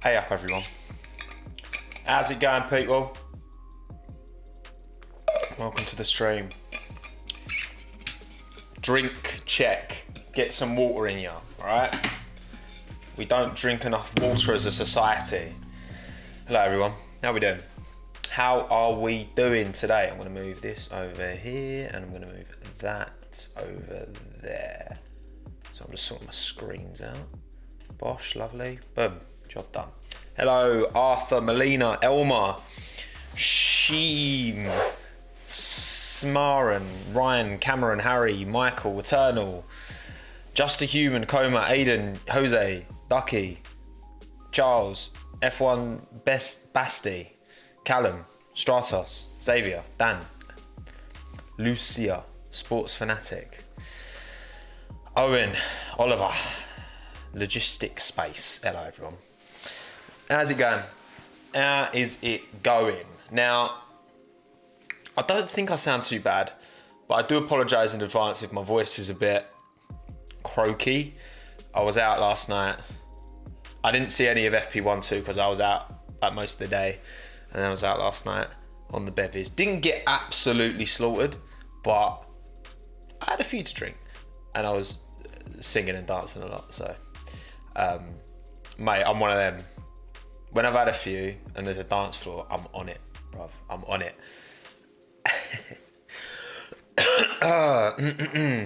Hey up everyone. How's it going, people? Welcome to the stream. Drink check. Get some water in you, alright? We don't drink enough water as a society. Hello everyone, how are we doing? How are we doing today? I'm gonna move this over here and I'm gonna move that over there. So I'm just sorting my screens out. Bosh, lovely, boom, job done. Hello, Arthur, Melina, Elma, Sheem, Smaran, Ryan, Cameron, Harry, Michael, Eternal, Just a Human, Coma, Aiden, Jose, Ducky, Charles, F1 Best Basti, Callum, Stratos, Xavier, Dan, Lucia, Sports Fanatic, Owen, Oliver, Logistics Space. Hello everyone. How's it going? How is it going? Now, I don't think I sound too bad, but I do apologise in advance if my voice is a bit croaky. I was out last night. I didn't see any of FP1-2 because I was out like most of the day, and then I was out last night on the bevies. Didn't get absolutely slaughtered, but I had a few to drink, and I was singing and dancing a lot. So, mate, I'm one of them. When I've had a few and there's a dance floor, I'm on it, bruv. I'm on it.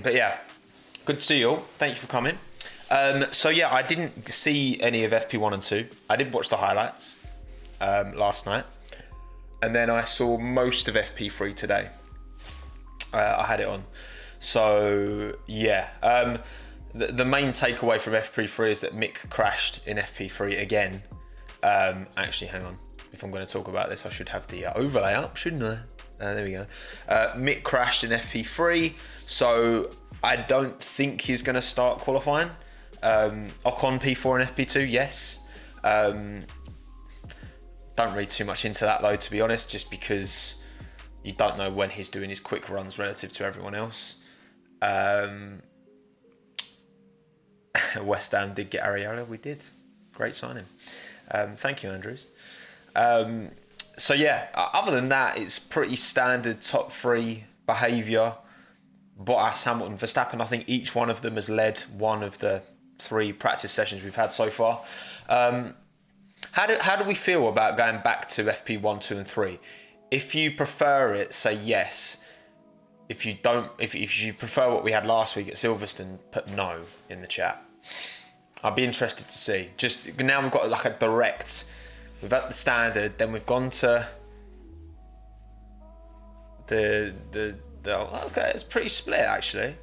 But yeah, good to see you all. Thank you for coming. So yeah, I didn't see any of FP1 and 2. I did watch the highlights last night, and then I saw most of FP3 today. I had it on. So yeah, the main takeaway from FP3 is that Mick crashed in FP3 again. Actually, hang on. If I'm going to talk about this, I should have the overlay up, shouldn't I? There we go. Mick crashed in FP3, so I don't think he's going to start qualifying. Ocon P4 and FP2, yes. Don't read too much into that though, to be honest, just because you don't know when he's doing his quick runs relative to everyone else. West Ham did get Areola, we did. Great signing. Thank you, Andrews. So yeah, other than that, it's pretty standard top three behaviour. Bottas, Hamilton, Verstappen, I think each one of them has led one of the 3 practice sessions we've had so far. How do we feel about going back to FP1, 2 and 3? If you prefer it, say yes. If you don't, if you prefer what we had last week at Silverstone, put no in the chat. I'd be interested to see. Just now we've got like a direct. We've had the standard, then we've gone to the okay, it's pretty split actually.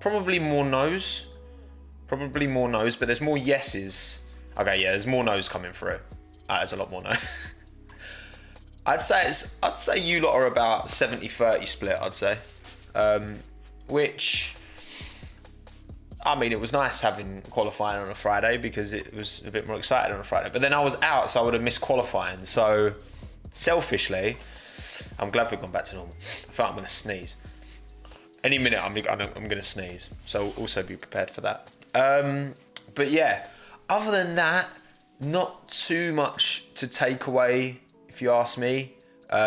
Probably more no's, but there's more yeses. Okay, yeah, there's more no's coming through. There's a lot more no. I'd say you lot are about 70-30 split, I'd say. Which, I mean, it was nice having qualifying on a Friday because it was a bit more exciting on a Friday. But then I was out, so I would have missed qualifying. So, selfishly, I'm glad we've gone back to normal. I feel like I'm going to sneeze. Any minute, I'm going to sneeze. So, also be prepared for that. But yeah, other than that, not too much to take away, if you ask me.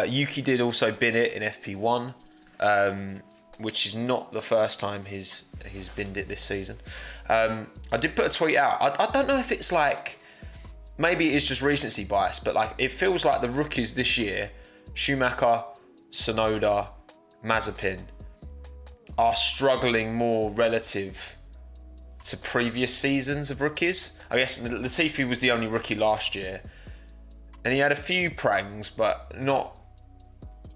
Yuki did also bin it in FP1. Which is not the first time he's binned it this season. I did put a tweet out. I don't know if it's like, maybe it's just recency bias, but like it feels like the rookies this year, Schumacher, Tsunoda, Mazepin, are struggling more relative to previous seasons of rookies. I guess Latifi was the only rookie last year, and he had a few prangs, but not.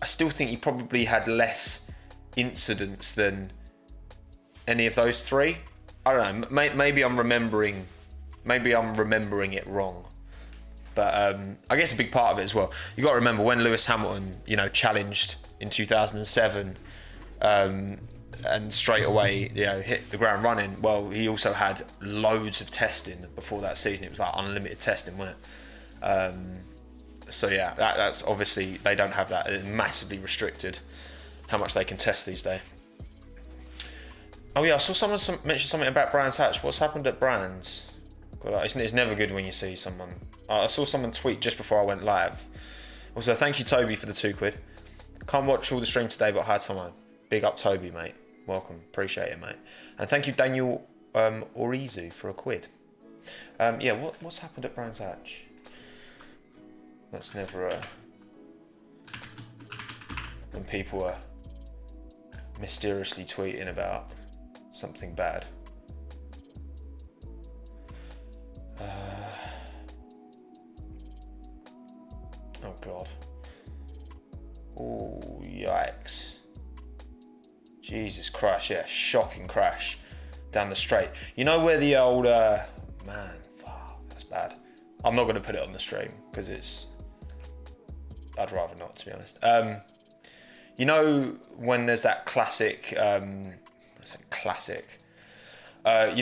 I still think he probably had less incidents than any of those 3. I don't know. Maybe I'm remembering it wrong. But I guess a big part of it as well. You got to remember when Lewis Hamilton, challenged in 2007, and straight away, hit the ground running. Well, he also had loads of testing before that season. It was like unlimited testing, wasn't it? So yeah, that's obviously they don't have that. It's massively restricted how much they can test these days. Oh yeah, I saw someone mention something about Brands Hatch. What's happened at Brands? God, it's never good when you see someone. I saw someone tweet just before I went live. Also, thank you, Toby, for the £2. Can't watch all the stream today, but hi, Tommo. Big up, Toby, mate. Welcome. Appreciate it, mate. And thank you, Daniel Orizu, for £1. Yeah, what's happened at Brands Hatch? That's never when people are mysteriously tweeting about something bad. Oh God. Oh, yikes. Jesus Christ, yeah, shocking crash down the straight. You know where the old, man, fuck, that's bad. I'm not going to put it on the stream because I'd rather not, to be honest. You know when there's that classic, you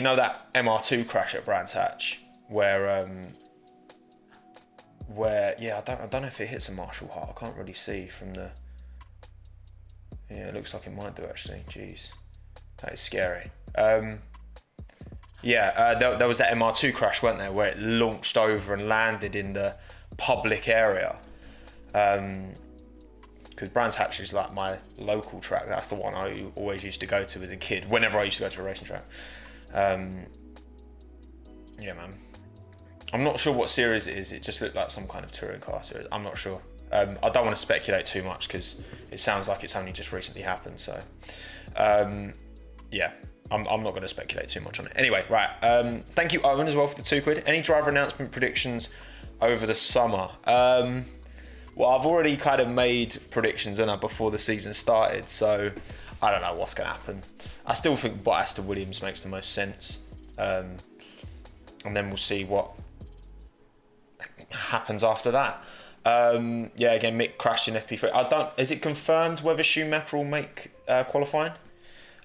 know that MR2 crash at Brands Hatch where yeah, I don't know if it hits a Marshall Hart. I can't really see from the. Yeah, it looks like it might do actually. Jeez, that is scary. Yeah, there was that MR2 crash, weren't there, where it launched over and landed in the public area. Because Brands Hatch is like my local track. That's the one I always used to go to as a kid. Whenever I used to go to a racing track. Yeah, man. I'm not sure what series it is. It just looked like some kind of touring car series. I'm not sure. I don't want to speculate too much because it sounds like it's only just recently happened. So, yeah, I'm not going to speculate too much on it. Anyway, right. Thank you, Owen, as well for the £2. Any driver announcement predictions over the summer? Well, I've already kind of made predictions before the season started, so I don't know what's going to happen. I still think Bottas to Williams makes the most sense, and then we'll see what happens after that. Yeah, again, Mick crashed in FP3. Is it confirmed whether Schumacher will make qualifying?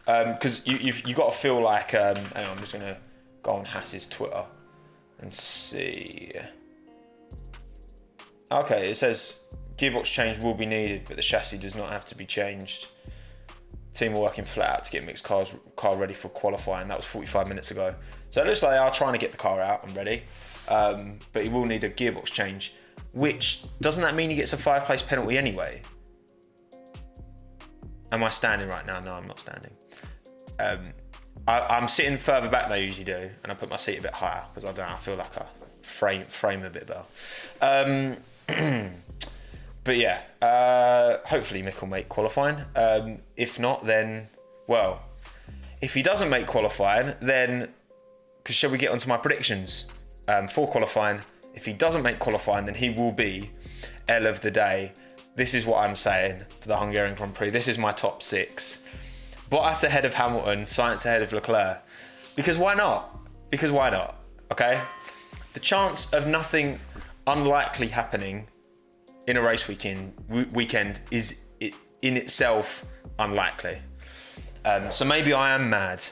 Because you got to feel like. Hang on, I'm just going to go on Haas's Twitter and see. Okay, it says gearbox change will be needed, but the chassis does not have to be changed. Team are working flat out to get Mick's car ready for qualifying. That was 45 minutes ago. So it looks like they are trying to get the car out and ready, but he will need a gearbox change. Which doesn't that mean he gets a 5-place penalty anyway? Am I standing right now? No, I'm not standing. I'm sitting further back than I usually do, and I put my seat a bit higher because I feel like I frame a bit better. But yeah, hopefully Mick will make qualifying. If not, then, well, if he doesn't make qualifying, then, because shall we get onto my predictions for qualifying? If he doesn't make qualifying, then he will be L of the day. This is what I'm saying for the Hungarian Grand Prix. This is my top 6. Bottas ahead of Hamilton, Sainz ahead of Leclerc. Because why not? Because why not? Okay? The chance of nothing unlikely happening in a race weekend is in itself unlikely. So maybe I am mad,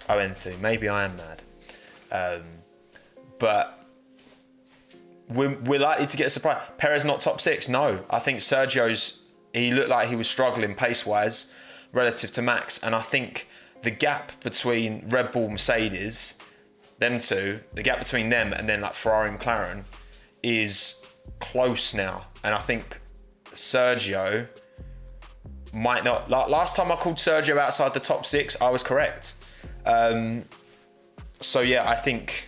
Owenthi. Maybe I am mad. But we're likely to get a surprise. Perez not top 6? No. I think he looked like he was struggling pace-wise relative to Max. And I think the gap between Red Bull, Mercedes, them two, the gap between them and then like Ferrari and McLaren is close now. And I think Sergio might not. Like last time I called Sergio outside the top 6, I was correct. So yeah, I think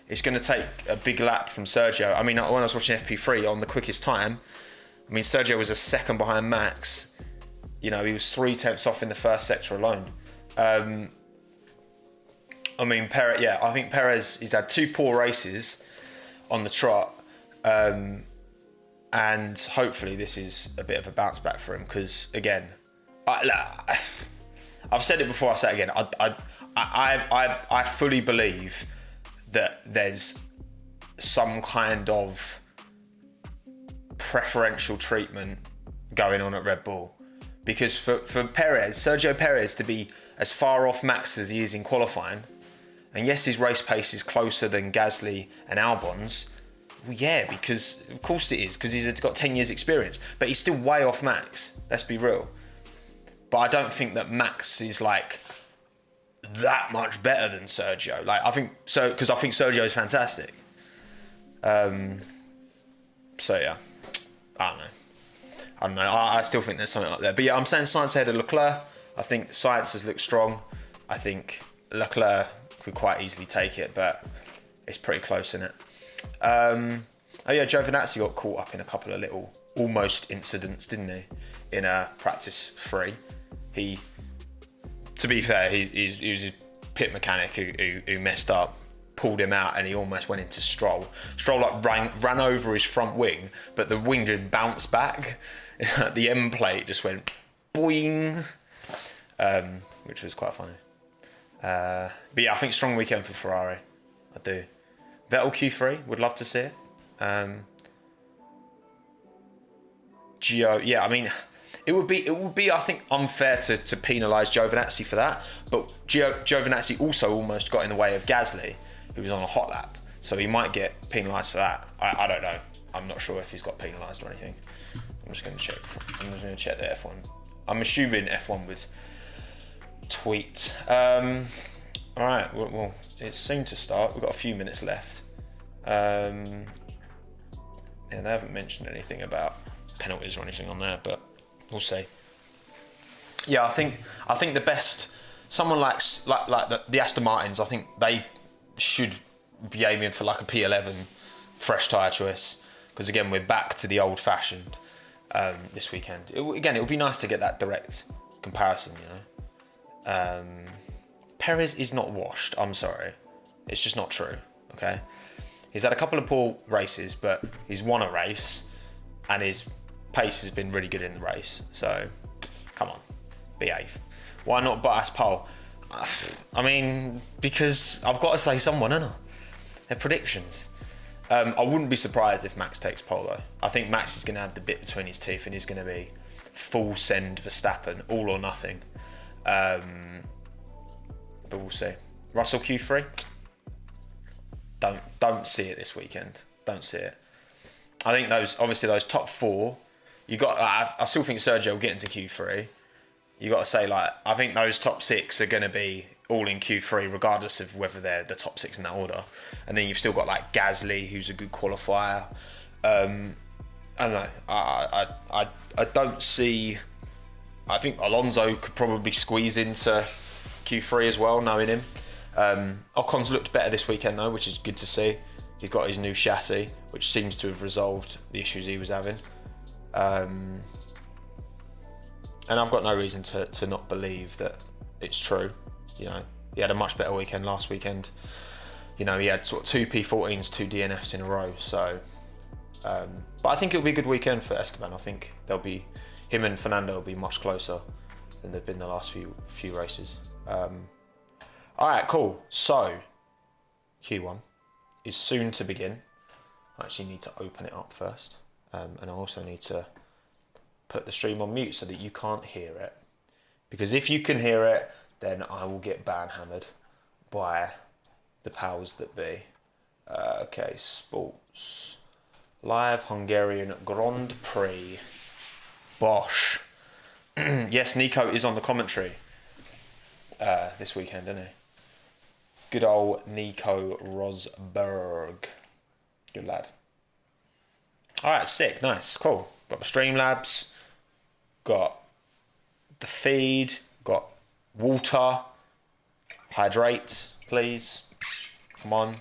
it's going to take a big lap from Sergio. I mean, when I was watching FP3 on the quickest time, I mean, Sergio was a second behind Max. You know, he was 0.3 off in the first sector alone. I mean, Perez, yeah, I think Perez, he's had 2 poor races on the trot. And hopefully this is a bit of a bounce back for him because, again, I've said it before, I'll say it again. I fully believe that there's some kind of preferential treatment going on at Red Bull. Because for Perez, Sergio Perez, to be as far off Max as he is in qualifying, and yes, his race pace is closer than Gasly and Albon's, well, yeah, because of course it is, because he's got 10 years experience, but he's still way off Max, let's be real. But I don't think that Max is like that much better than Sergio. Like, I think so, because I think Sergio is fantastic. So yeah, I don't know. I still think there's something up there. But yeah, I'm saying Sainz ahead of Leclerc. I think Sainz has looked strong. I think Leclerc could quite easily take it, but it's pretty close, isn't it? Oh yeah, Giovinazzi got caught up in a couple of little almost incidents, didn't he? In practice 3. He, to be fair, he was a pit mechanic who messed up, pulled him out, and he almost went into Stroll. Stroll like ran over his front wing, but the wing just bounced back. It's like the end plate just went boing, which was quite funny. But yeah, I think strong weekend for Ferrari. I do. Vettel Q3, would love to see it. Gio, yeah, I mean, it would be I think unfair to penalise Giovinazzi for that, but Giovinazzi also almost got in the way of Gasly, who was on a hot lap, so he might get penalised for that. I don't know. I'm not sure if he's got penalised or anything. I'm just going to check. I'm just going to check the F1. I'm assuming F1 would tweet. All right. Well, it's soon to start. We've got a few minutes left. Yeah, they haven't mentioned anything about penalties or anything on there, but we'll see. Yeah, I think the best, someone like the Aston Martins, I think they should be aiming for like a P11 fresh tyre choice, because again we're back to the old fashioned this weekend. It would be nice to get that direct comparison, you know. Perez is not washed, I'm sorry, it's just not true. Okay, he's had a couple of poor races, but he's won a race and his pace has been really good in the race, so come on, behave. Why not Bottas pole? I mean, because I've got to say someone, haven't I? They're predictions. I wouldn't be surprised if Max takes pole though. I think Max is going to have the bit between his teeth and he's going to be full send Verstappen, all or nothing. But we'll see. Russell Q3? Don't see it this weekend. Don't see it. I think those top 4, you got. I still think Sergio will get into Q3. You got to say, like, I think those top 6 are going to be all in Q3, regardless of whether they're the top 6 in that order. And then you've still got like Gasly, who's a good qualifier. I don't know. I don't see. I think Alonso could probably squeeze into Q3 as well, knowing him. Ocon's looked better this weekend though, which is good to see. He's got his new chassis, which seems to have resolved the issues he was having. And I've got no reason to not believe that it's true. You know, he had a much better weekend last weekend. You know, he had sort of 2 P14s, 2 DNFs in a row. So, but I think it'll be a good weekend for Esteban. I think him and Fernando will be much closer than they've been the last few races. All right, cool. So, Q1 is soon to begin. I actually need to open it up first. And I also need to put the stream on mute so that you can't hear it. Because if you can hear it, then I will get ban-hammered by the powers that be. Okay, sports. Live Hungarian Grand Prix. Bosh. Yes, Nico is on the commentary this weekend, isn't he? Good old Nico Rosberg. Good lad. All right, sick, nice, cool. Got the Streamlabs, got the feed, got water. Hydrate, please. Come on,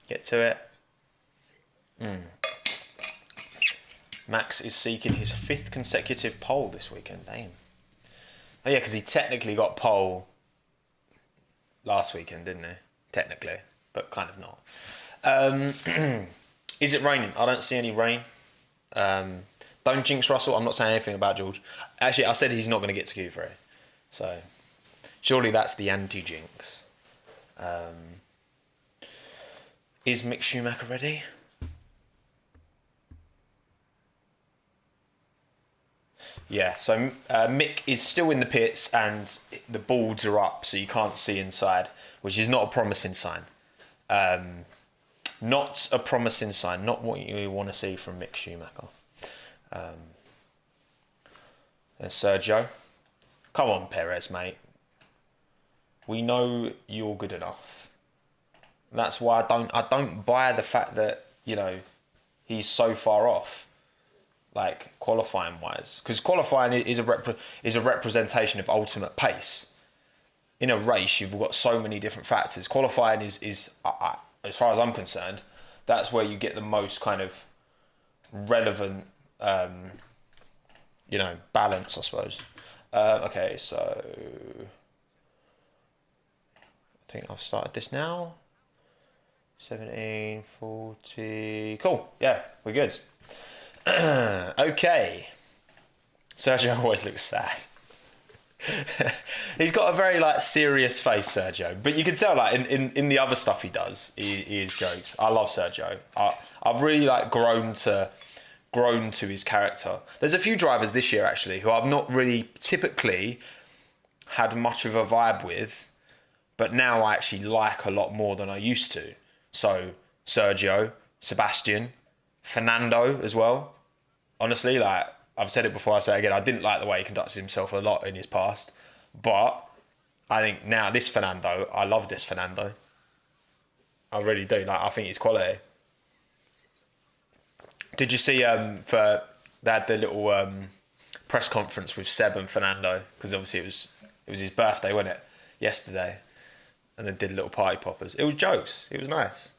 get to it. Max is seeking his 5th consecutive pole this weekend. Damn. Oh yeah, because he technically got pole last weekend, didn't he? Technically, but kind of not. Is it raining? I don't see any rain. Don't jinx Russell. I'm not saying anything about George. Actually, I said he's not going to get to Q3. So, surely that's the anti-jinx. Is Mick Schumacher ready? Yeah, so Mick is still in the pits and the boards are up, so you can't see inside, which is not a promising sign. Not a promising sign, not what you want to see from Mick Schumacher. And Sergio. Come on, Perez, mate. We know you're good enough. That's why I don't buy the fact that, you know, he's so far off, like qualifying wise, because qualifying is a representation of ultimate pace. In a race, you've got so many different factors. Qualifying is as far as I'm concerned, that's where you get the most kind of relevant, you know, balance, I suppose. Okay, so I think I've started this now. 17, 40. Cool. Yeah, we're good. Okay. Sergio always looks sad. He's got a very like serious face, Sergio, but you can tell like in the other stuff he does, he is jokes. I love Sergio. I've really like grown to his character. There's a few drivers this year actually who I've not really typically had much of a vibe with, but now I actually like a lot more than I used to. So Sergio, Sebastian, Fernando as well. Honestly, like I've said it before, I say it again, I didn't like the way he conducted himself a lot in his past. But I think now this Fernando, I love this Fernando. I really do. Like I think he's quality. Did you see for they had the little press conference with Seb and Fernando, because obviously it was his birthday, wasn't it? Yesterday. And then did little party poppers. It was jokes. It was nice.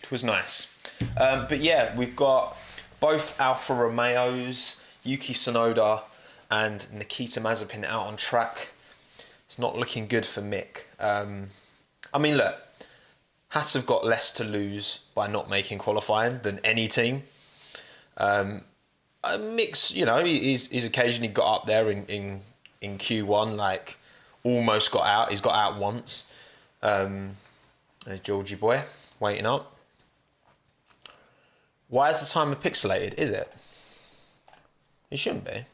It was nice. But yeah, we've got both Alfa Romeos, Yuki Tsunoda and Nikita Mazepin out on track. It's not looking good for Mick. I mean, look, Haas have got less to lose by not making qualifying than any team. Mick's, you know, he's occasionally got up there in Q1, like almost got out. He's got out once. There's Georgie boy waiting up. Why is the timer pixelated? Is it? It shouldn't be.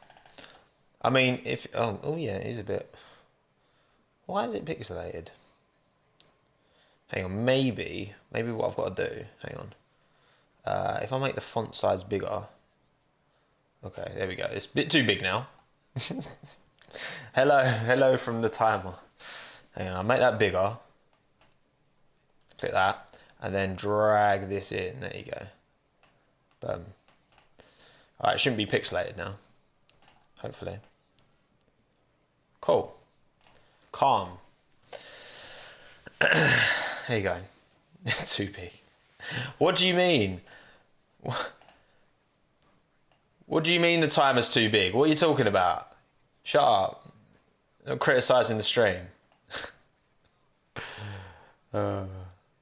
I mean, if oh yeah, it is a bit. Why is it pixelated? Hang on, maybe what I've got to do. Hang on. If I make the font size bigger. Okay, there we go. It's a bit too big now. Hello from the timer. Hang on, I'll make that bigger. Click that, and then drag this in. There you go. Boom. Alright, it shouldn't be pixelated now. Hopefully. Cool. Calm. There you go. Too big. What do you mean? What do you mean the timer's too big? What are you talking about? Shut up. Not criticising the stream.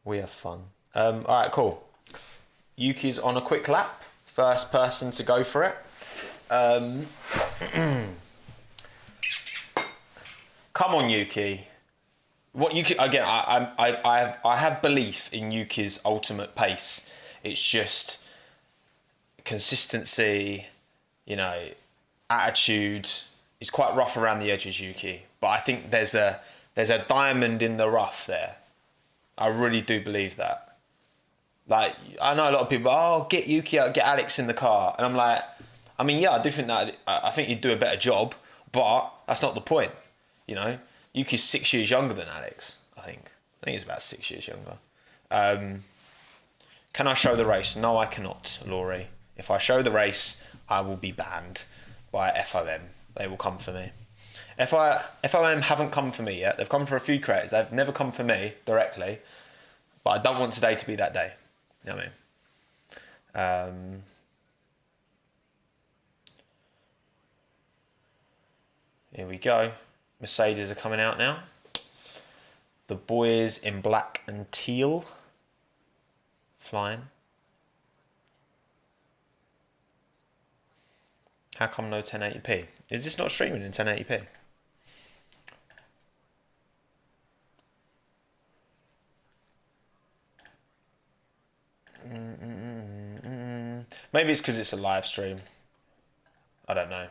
We have fun. Alright, cool. Yuki's on a quick lap. First person to go for it. Come on, Yuki. What Yuki again? I have belief in Yuki's ultimate pace. It's just consistency, you know, attitude. He's quite rough around the edges, Yuki. But I think there's a diamond in the rough there. I really do believe that. Like, I know a lot of people, oh, get Yuki out, get Alex in the car. And I'm like, I mean, yeah, I do think that, I think he'd do a better job, but that's not the point, you know? Yuki's 6 years younger than Alex, I think. I think he's about 6 years younger. Can I show the race? No, I cannot, Laurie. If I show the race, I will be banned by FOM. They will come for me. FOM haven't come for me yet. They've come for a few creators. They've never come for me directly. But I don't want today to be that day. You know what I mean? Here we go. Mercedes are coming out now. The boys in black and teal. Flying. How come no 1080p? Is this not streaming in 1080p? Maybe it's because it's a live stream. I don't know.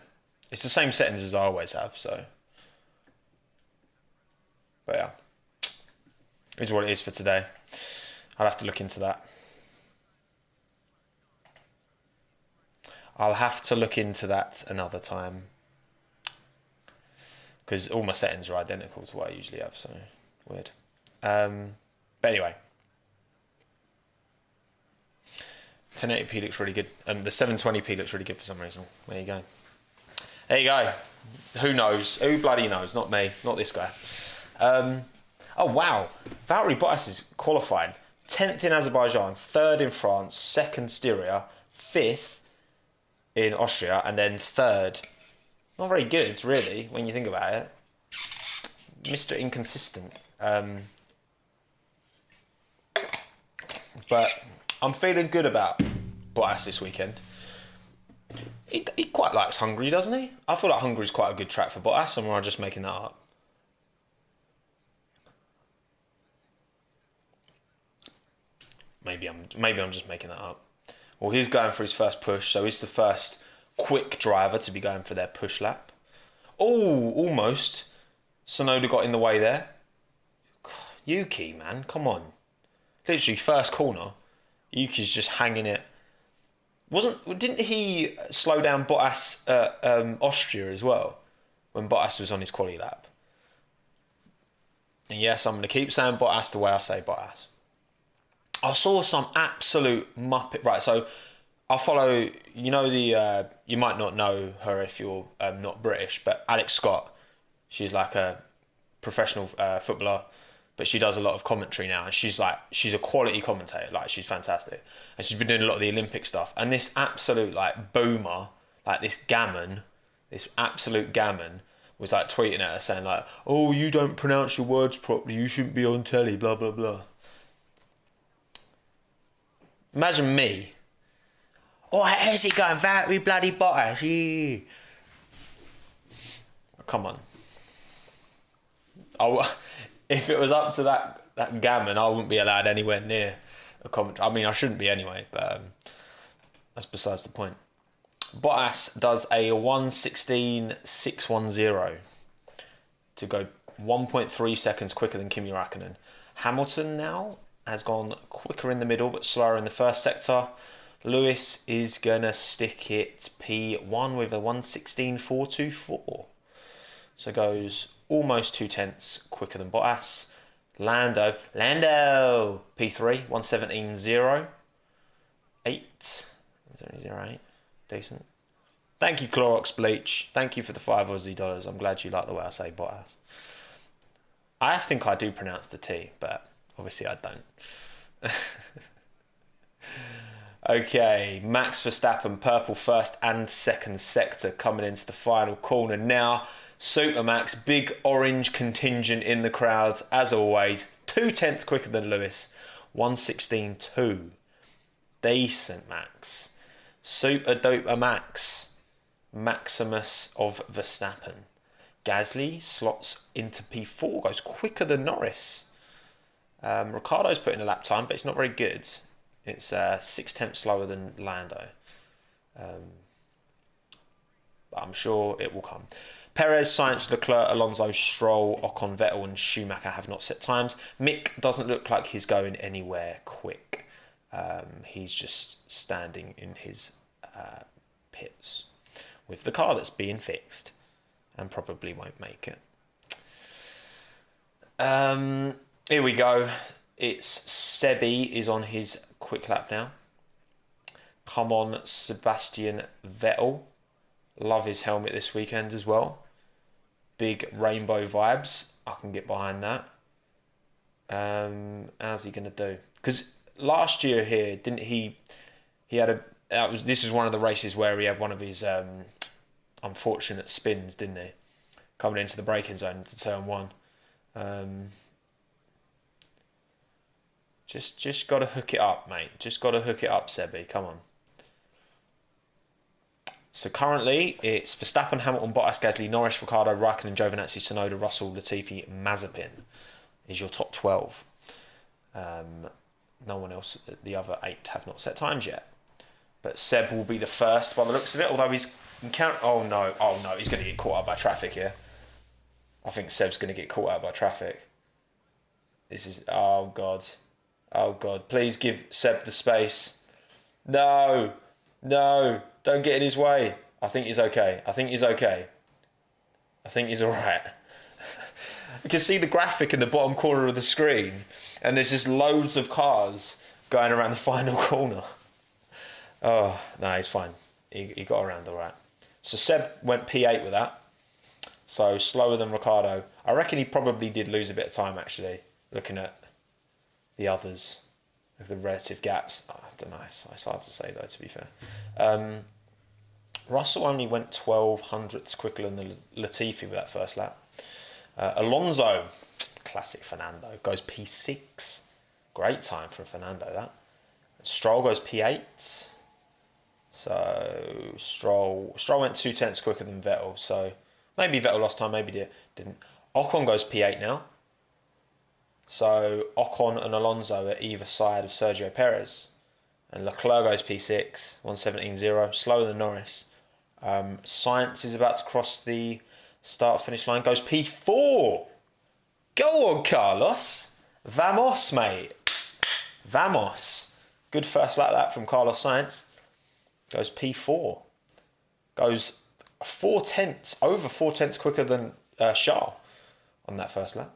It's the same settings as I always have, so. But yeah. Is what it is for today. I'll have to look into that. I'll have to look into that another time. because all my settings are identical to what I usually have, so weird. But anyway, 1080p looks really good. The 720p looks really good for some reason. There you go. There you go. Who knows? Who bloody knows? Not me. Not this guy. Oh, wow. Valtteri Bottas is qualified. 10th in Azerbaijan, 3rd in France, 2nd Styria, 5th in Austria, and then 3rd. Not very good, really, when you think about it. Mr. Inconsistent. But I'm feeling good about Bottas this weekend. He quite likes Hungary, doesn't he? I feel like Hungary's quite a good track for Bottas, and we're just making that up. Maybe I'm just making that up. Well, he's going for his first push, so he's the first quick driver to be going for their push lap. Oh, almost. Tsunoda got in the way there. Yuki, man, come on. Literally, first corner. Yuki's just hanging it. Didn't he slow down Bottas at Austria as well? When Bottas was on his quali lap. And yes, I'm going to keep saying Bottas the way I say Bottas. I saw some absolute muppet. Right, so I follow, you might not know her if you're not British, but Alex Scott. She's like a professional footballer, but she does a lot of commentary now. And she's a quality commentator. Like, she's fantastic. And she's been doing a lot of the Olympic stuff. And this absolute, like, boomer, like this absolute gammon, was like tweeting at her saying like, oh, you don't pronounce your words properly. You shouldn't be on telly, blah, blah, blah. Imagine me. Oh, how's it going? Very bloody Bottas. Yeah. Come on. If it was up to that gammon, I wouldn't be allowed anywhere near a comment. I mean, I shouldn't be anyway, but that's besides the point. Bottas does a 1:16.610 to go 1.3 seconds quicker than Kimi Räikkönen. Hamilton now has gone quicker in the middle, but slower in the first sector. Lewis is gonna stick it P1 with a 1:16.424. So goes almost 0.2 quicker than Bottas. Lando, P3, 1:17.08. 0.08, decent. Thank you, Clorox Bleach. Thank you for the $5 Aussie. I'm glad you like the way I say Bottas. I think I do pronounce the T, but obviously I don't. Okay, Max Verstappen, purple first and second sector, coming into the final corner now. Super Max, big orange contingent in the crowd, as always. 0.2 quicker than Lewis, 1:16.2. Decent Max. Super duper Max. Maximus of Verstappen. Gasly slots into P4, goes quicker than Norris. Ricciardo's put in a lap time, but it's not very good. It's 0.6 slower than Lando. But I'm sure it will come. Perez, Sainz, Leclerc, Alonso, Stroll, Ocon, Vettel and Schumacher have not set times. Mick doesn't look like he's going anywhere quick. He's just standing in his pits with the car that's being fixed and probably won't make it. Here we go. It's Sebi is on his quick lap now. Come on, Sebastian Vettel. Love his helmet this weekend as well. Big rainbow vibes. I can get behind that. How's he going to do? Because last year here, didn't he? He had this was one of the races where he had one of his unfortunate spins, didn't he? Coming into the braking zone to turn one. Just got to hook it up, mate. Just got to hook it up, Sebi. Come on. So currently, it's Verstappen, Hamilton, Bottas, Gasly, Norris, Ricciardo, Raikkonen, Giovinazzi, Tsunoda, Russell, Latifi, Mazepin is your top 12. No one else, the other 8 have not set times yet. But Seb will be the first by the looks of it, although he's... Oh no, he's going to get caught out by traffic here. I think Seb's going to get caught out by traffic. This is... Oh God, please give Seb the space. No, don't get in his way. I think he's okay. I think he's all right. You can see the graphic in the bottom corner of the screen, and there's just loads of cars going around the final corner. Oh, no, he's fine. He got around all right. So Seb went P8 with that. So slower than Ricciardo. I reckon he probably did lose a bit of time, actually, looking at the others, with the relative gaps. Oh, I don't know. It's hard to say, though, to be fair. Russell only went 12 hundredths quicker than the Latifi with that first lap. Alonso, classic Fernando, goes P6. Great time for Fernando, that. Stroll goes P8. So Stroll went 2 tenths quicker than Vettel. So maybe Vettel lost time, maybe didn't. Ocon goes P8 now. So Ocon and Alonso are either side of Sergio Perez. And Leclerc goes P6, 1:17.0, slower than Norris. Sainz is about to cross the start-finish line, goes P4. Go on, Carlos. Vamos, mate. Vamos. Good first lap that from Carlos Sainz. Goes P4. Goes 4 tenths, over 4 tenths quicker than Charles on that first lap.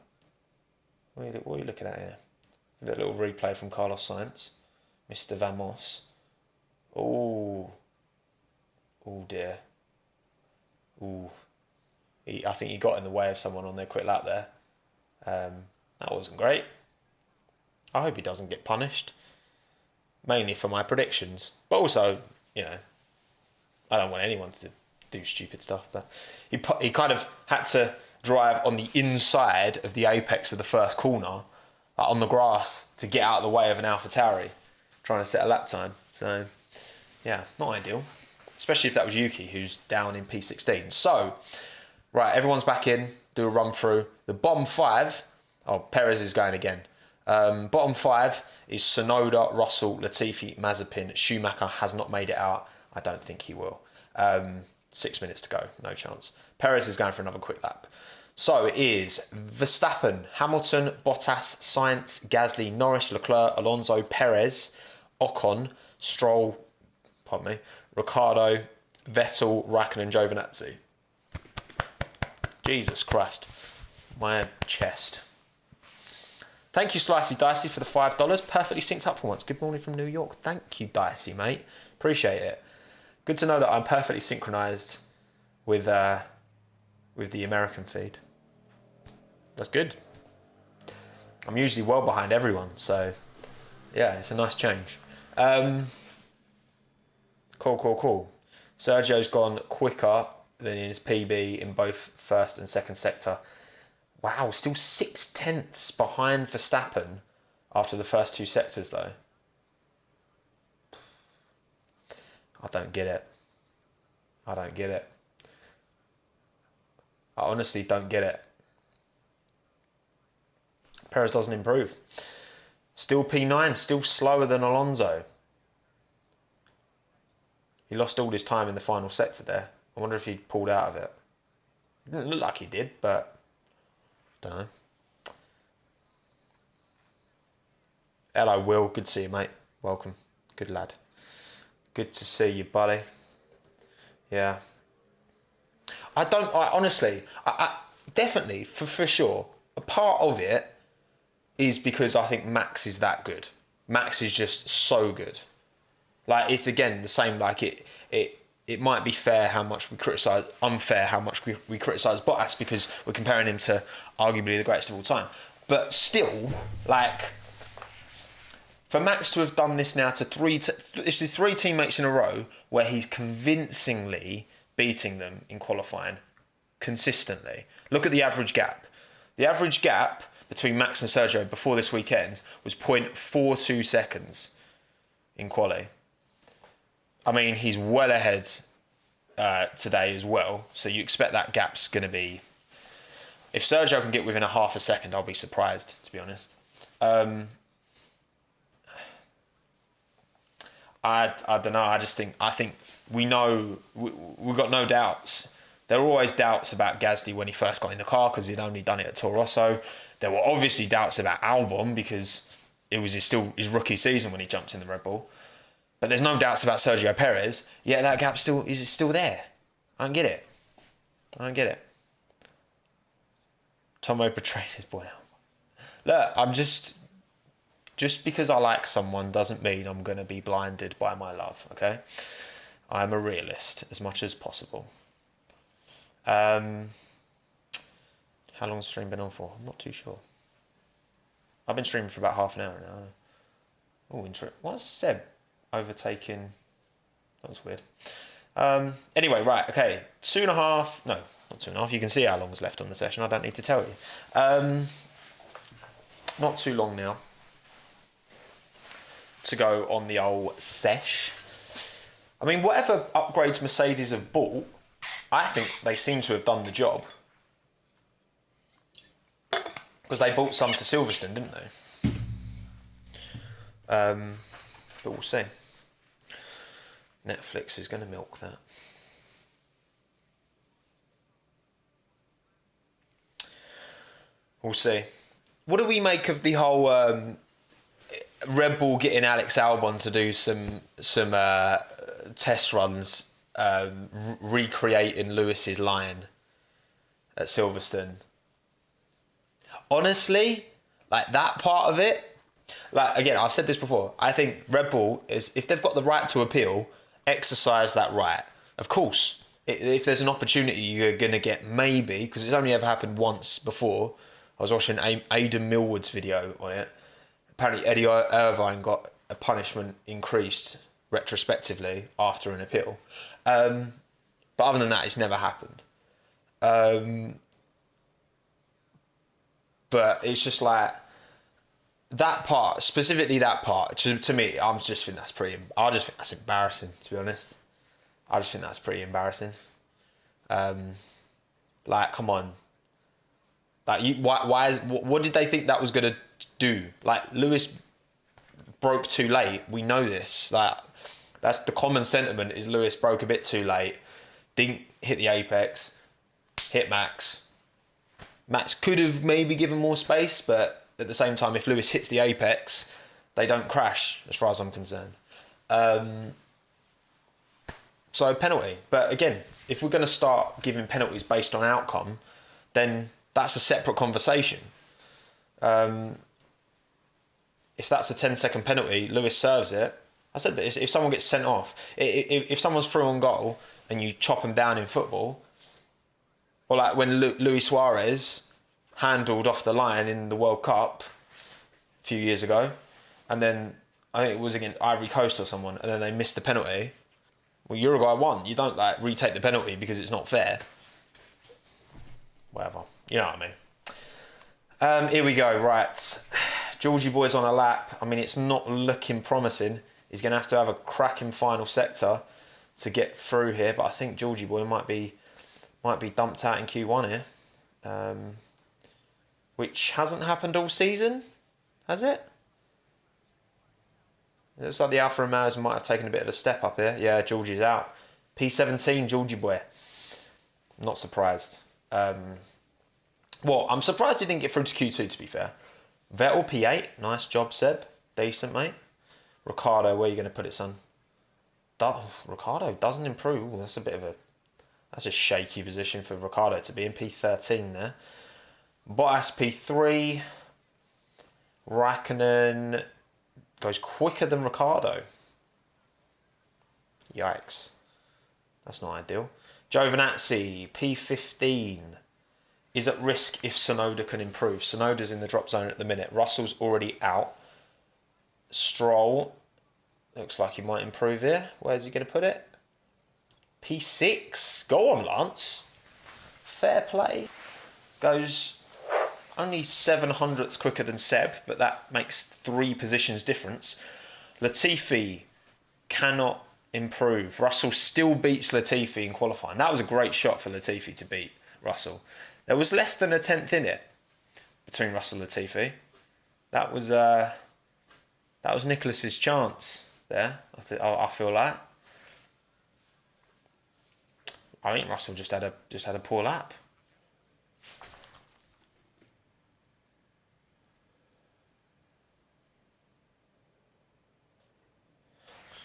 What are you looking at here? A little replay from Carlos Sainz. Mr. Vamos. Oh dear. I think he got in the way of someone on their quick lap there. That wasn't great. I hope he doesn't get punished. Mainly for my predictions. But also, I don't want anyone to do stupid stuff. But he kind of had to drive on the inside of the apex of the first corner, on the grass, to get out of the way of an AlphaTauri, trying to set a lap time. So, yeah, not ideal. Especially if that was Yuki, who's down in P16. So, right, everyone's back in. Do a run through. The bottom 5. Oh, Perez is going again. Bottom 5 is Tsunoda, Russell, Latifi, Mazepin. Schumacher has not made it out. I don't think he will. 6 minutes to go. No chance. Perez is going for another quick lap. So it is Verstappen, Hamilton, Bottas, Sainz, Gasly, Norris, Leclerc, Alonso, Perez, Ocon, Stroll, Ricciardo, Vettel, Raikkonen, Giovinazzi. Jesus Christ. My chest. Thank you, Slicey Dicey, for the $5. Perfectly synced up for once. Good morning from New York. Thank you, Dicey, mate. Appreciate it. Good to know that I'm perfectly synchronised with the American feed. That's good. I'm usually well behind everyone, so yeah, it's a nice change. Cool. Sergio's gone quicker than in his PB in both first and second sector. Wow, still 6 tenths behind Verstappen after the first 2 sectors, though. I don't get it. I honestly don't get it. Perez doesn't improve. Still P9, still slower than Alonso. He lost all his time in the final sector there. I wonder if he pulled out of it. It didn't look like he did, but don't know. Hello, Will. Good to see you, mate. Welcome. Good lad. Good to see you, buddy. Yeah. I honestly, definitely, for sure, a part of it is because I think Max is that good. Max is just so good. Like, it's again the same, like it might be fair how much we criticise, unfair how much we criticise Bottas because we're comparing him to arguably the greatest of all time. But still, like, for Max to have done this now to this is 3 teammates in a row where he's convincingly beating them in qualifying consistently. Look at the average gap. The average gap between Max and Sergio before this weekend was 0.42 seconds in quali. I mean, he's well ahead today as well, so you expect that gap's going to be... If Sergio can get within a half a second, I'll be surprised, to be honest. I don't know. I think we know we've got no doubts. There were always doubts about Gasly when he first got in the car because he'd only done it at Toro Rosso. There were obviously doubts about Albon because it was his rookie season when he jumped in the Red Bull. But there's no doubts about Sergio Perez. Yet that gap is still there. I don't get it. Tommo betrayed his boy. Look, I'm just because I like someone doesn't mean I'm going to be blinded by my love, okay? I'm a realist as much as possible. How long's the stream been on for? I'm not too sure. I've been streaming for about half an hour now. Oh, interesting. What's Seb overtaking? That was weird. Anyway, right, okay. 2.5. No, not 2.5. You can see how long is left on the session. I don't need to tell you. Not too long now to go on the old sesh. I mean, whatever upgrades Mercedes have bought, I think they seem to have done the job. Because they bought some to Silverstone, didn't they? But we'll see. Netflix is going to milk that. We'll see. What do we make of the whole Red Bull getting Alex Albon to do some test runs, recreating Lewis's line at Silverstone? Honestly, like that part of it, like again, I've said this before, I think Red Bull is, if they've got the right to appeal, exercise that right. Of course, if there's an opportunity you're going to get, maybe, because it's only ever happened once before. I was watching Aidan Millwood's video on it. Apparently Eddie Irvine got a punishment increased retrospectively after an appeal. But other than that, it's never happened. But it's just like that part, specifically that part, to me, I just think that's embarrassing, to be honest. I just think that's pretty embarrassing. Like, come on. Like, what did they think that was going to do? Like, Lewis broke too late. We know this. Like, that's the common sentiment, is Lewis broke a bit too late. Didn't hit the apex. Hit Max. Max could have maybe given more space, but at the same time, if Lewis hits the apex, they don't crash, as far as I'm concerned. So, penalty. But again, if we're going to start giving penalties based on outcome, then that's a separate conversation. If that's a 10-second penalty, Lewis serves it. I said that if someone gets sent off, if someone's through on goal and you chop them down in football, or like when Luis Suarez handled off the line in the World Cup a few years ago, and then I think it was against Ivory Coast or someone, and then they missed the penalty. Well, Uruguay won. You don't like retake the penalty because it's not fair. Whatever. You know what I mean. Here we go. Right. Georgie boy's on a lap. I mean, it's not looking promising. He's going to have a cracking final sector to get through here, but I think Georgie boy might be dumped out in Q1 here, which hasn't happened all season, has it? It looks like the Alfa Romeos might have taken a bit of a step up here. Yeah, Georgie's out. P17, Georgie boy. Not surprised. Well, I'm surprised he didn't get through to Q2, to be fair. Vettel P8, nice job, Seb. Decent, mate. Ricardo, where are you going to put it, son? Ricardo doesn't improve. Ooh, that's a shaky position for Ricardo to be in. P13 there. Bottas P3. Raikkonen goes quicker than Ricardo. Yikes. That's not ideal. Giovinazzi, P15. Is at risk if Tsunoda can improve. Tsunoda's in the drop zone at the minute. Russell's already out. Stroll looks like he might improve here. Where's he going to put it? P6. Go on, Lance. Fair play. Goes only 7/100ths quicker than Seb, but that makes 3 positions difference. Latifi cannot improve. Russell still beats Latifi in qualifying. That was a great shot for Latifi to beat Russell. There was less than a 10th in it between Russell and Latifi. That was Nicholas's chance there. I feel like. I think Russell just had a poor lap.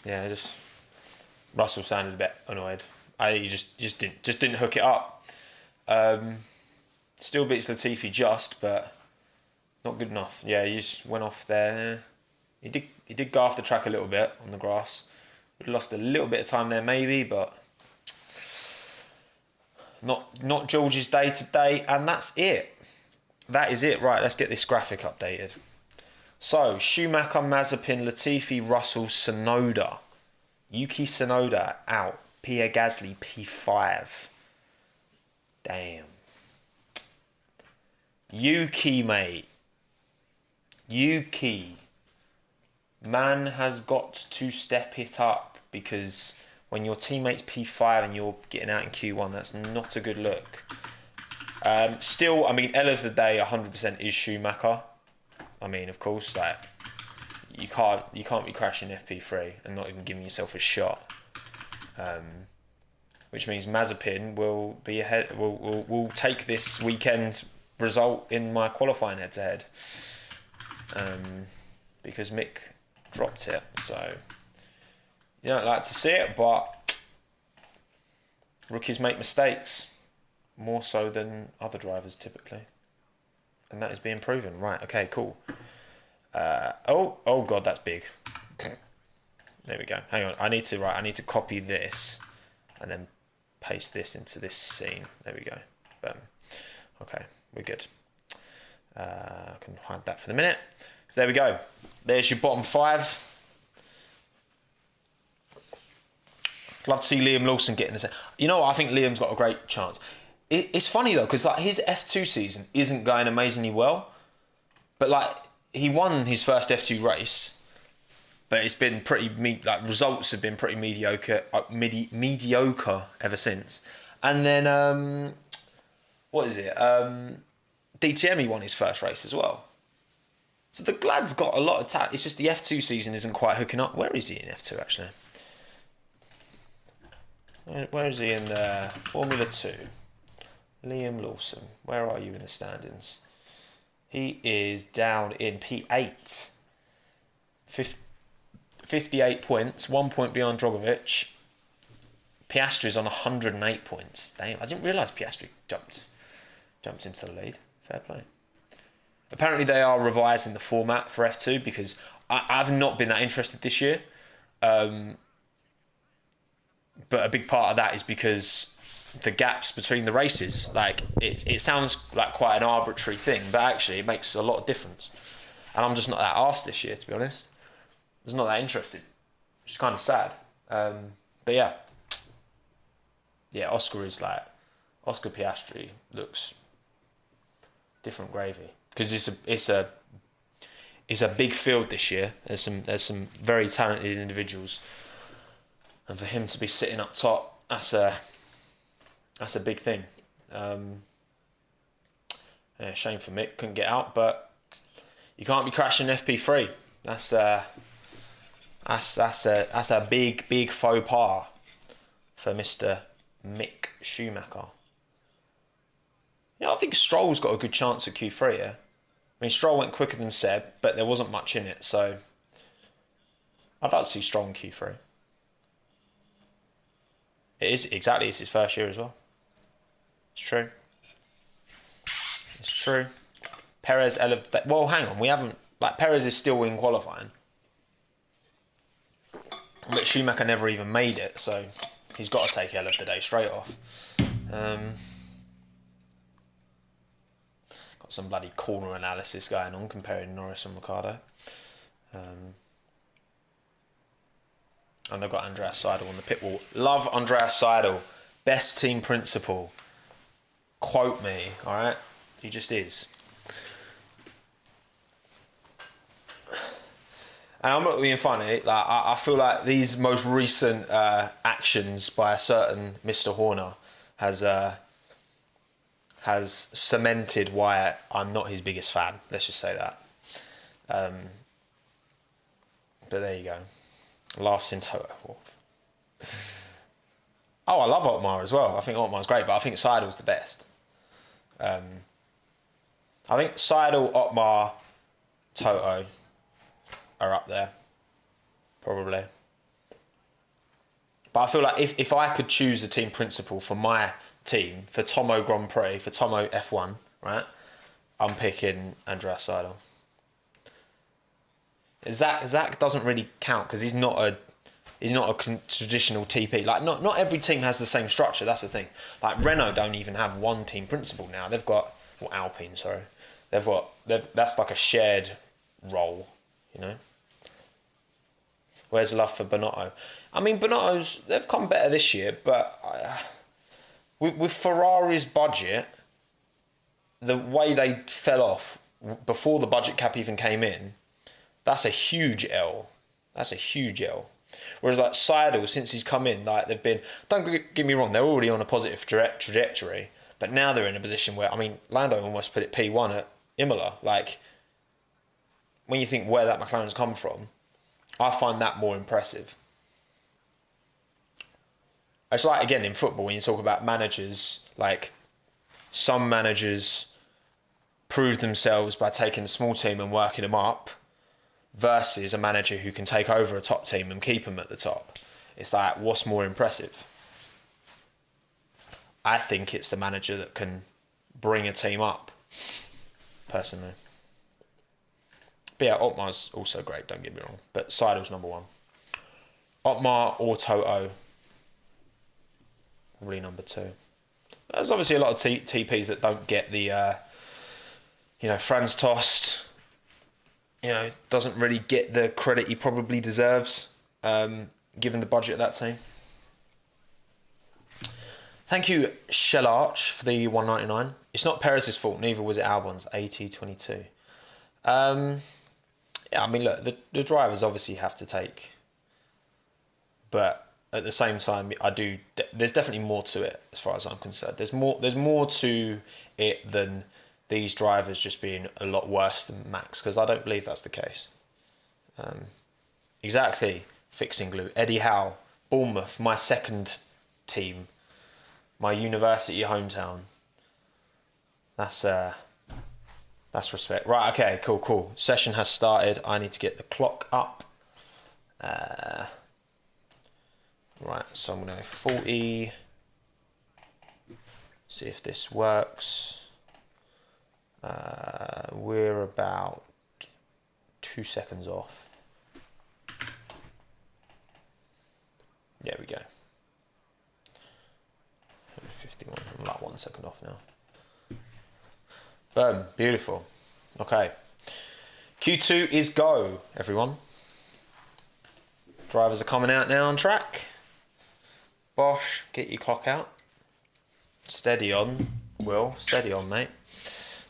Yeah, Russell sounded a bit annoyed. He just didn't hook it up. Still beats Latifi just, but not good enough. Yeah, he just went off there. He did go off the track a little bit on the grass. We'd lost a little bit of time there maybe, but not George's day today, and that's it. That is it. Right, let's get this graphic updated. So, Schumacher, Mazepin, Latifi, Russell, Tsunoda. Yuki Tsunoda out. Pierre Gasly, P5. Damn. Yuki, mate. Yuki. Man has got to step it up, because when your teammate's P5 and you're getting out in Q1, that's not a good look. Still, I mean, L of the day 100% is Schumacher. I mean, of course, like you can't be crashing FP3 and not even giving yourself a shot. Which means Mazepin will be ahead. Will take this weekend's result in my qualifying head-to-head, because Mick dropped it. So you don't like to see it, but rookies make mistakes more so than other drivers typically, and that is being proven. Right? Okay. Cool. Oh God, that's big. There we go. Hang on. I need to copy this and then paste this into this scene. There we go. Boom. Okay, we're good. I can hide that for the minute. So there we go. There's your bottom 5. Love to see Liam Lawson getting this. You know what? I think Liam's got a great chance. It's funny though, because like his F2 season isn't going amazingly well, but like he won his first F2 race, but it's been pretty results have been pretty mediocre, mediocre ever since. And then what is it? DTM, he won his first race as well. So the Glad's got a lot of talent. It's just the F2 season isn't quite hooking up. Where is he in F2 actually? Where is he in Formula 2? Liam Lawson. Where are you in the standings? He is down in P8. 58 points, 1 point beyond Drogovic. Piastri's on 108 points. Damn, I didn't realise Piastri jumped into the lead. Fair play. Apparently they are revising the format for F2 because I've not been that interested this year. But a big part of that is because the gaps between the races, like it sounds like quite an arbitrary thing, but actually it makes a lot of difference. And I'm just not that arsed this year, to be honest. I was not that interested, which is kind of sad. But yeah, Oscar Piastri looks different gravy because it's a big field this year. There's some very talented individuals, and for him to be sitting up top, that's a big thing. Shame for Mick, couldn't get out, but you can't be crashing FP3. That's a big faux pas for Mr. Mick Schumacher. Yeah, I think Stroll's got a good chance at Q3. Yeah, I mean Stroll went quicker than Seb, but there wasn't much in it, so I'd like to see Stroll in Q3. It's his first year as well. It's true. It's true. Perez, well, hang on, we haven't, Perez is still in qualifying. But Schumacher never even made it, so he's got to take L of the day straight off. Got some bloody corner analysis going on comparing Norris and Ricciardo. And they've got Andreas Seidel on the pit wall. Love Andreas Seidel. Best team principal. Quote me, alright? He just is. And I'm not being funny. I feel like these most recent actions by a certain Mr. Horner has cemented why I'm not his biggest fan. Let's just say that. But there you go. Laughs in total. Oh, I love Otmar as well. I think Otmar's great, but I think Seidel's the best. I think Seidel, Otmar, Toto are up there, probably. But I feel like if I could choose a team principal for my team, for Tommo Grand Prix, for Tommo F1, right? I'm picking Andreas Seidel. Zach doesn't really count because he's not a traditional TP. Like not every team has the same structure. That's the thing. Like Renault don't even have one team principal now. They've got Alpine, sorry. That's like a shared role, you know. Where's the love for Bonotto? I mean, Bonotto's they've come better this year, but with Ferrari's budget, the way they fell off before the budget cap even came in, that's a huge L. That's a huge L. Whereas like Seidel, since he's come in, like they've been, don't get me wrong, they're already on a positive trajectory, but now they're in a position where, I mean, Lando almost put it P1 at Imola. Like, when you think where that McLaren's come from, I find that more impressive. It's like, again, in football, when you talk about managers, like, some managers prove themselves by taking a small team and working them up, versus a manager who can take over a top team and keep them at the top. It's like, what's more impressive? I think it's the manager that can bring a team up, personally. But yeah, Otmar's also great, don't get me wrong. But Seidel's number one. Otmar or Toto, probably number two. There's obviously a lot of TPs that don't get the, Franz Tost, doesn't really get the credit he probably deserves, given the budget of that team. Thank you, Shellarch, for the $1.99. It's not Perez's fault, neither was it Albon's, AT22. I mean, look, the drivers obviously have to take, but at the same time, there's definitely more to it as far as I'm concerned. There's more to it than these drivers just being a lot worse than Max, because I don't believe that's the case. Exactly, fixing glue. Eddie Howe, Bournemouth, my second team, my university hometown. That's respect. Right, okay, cool. Session has started. I need to get the clock up. Right, so I'm going to go 40. See if this works. We're about 2 seconds off. There we go. 51. I'm like 1 second off now. Boom. Beautiful. Okay. Q2 is go, everyone. Drivers are coming out now on track. Bosch, get your clock out. Steady on, Will. Steady on, mate.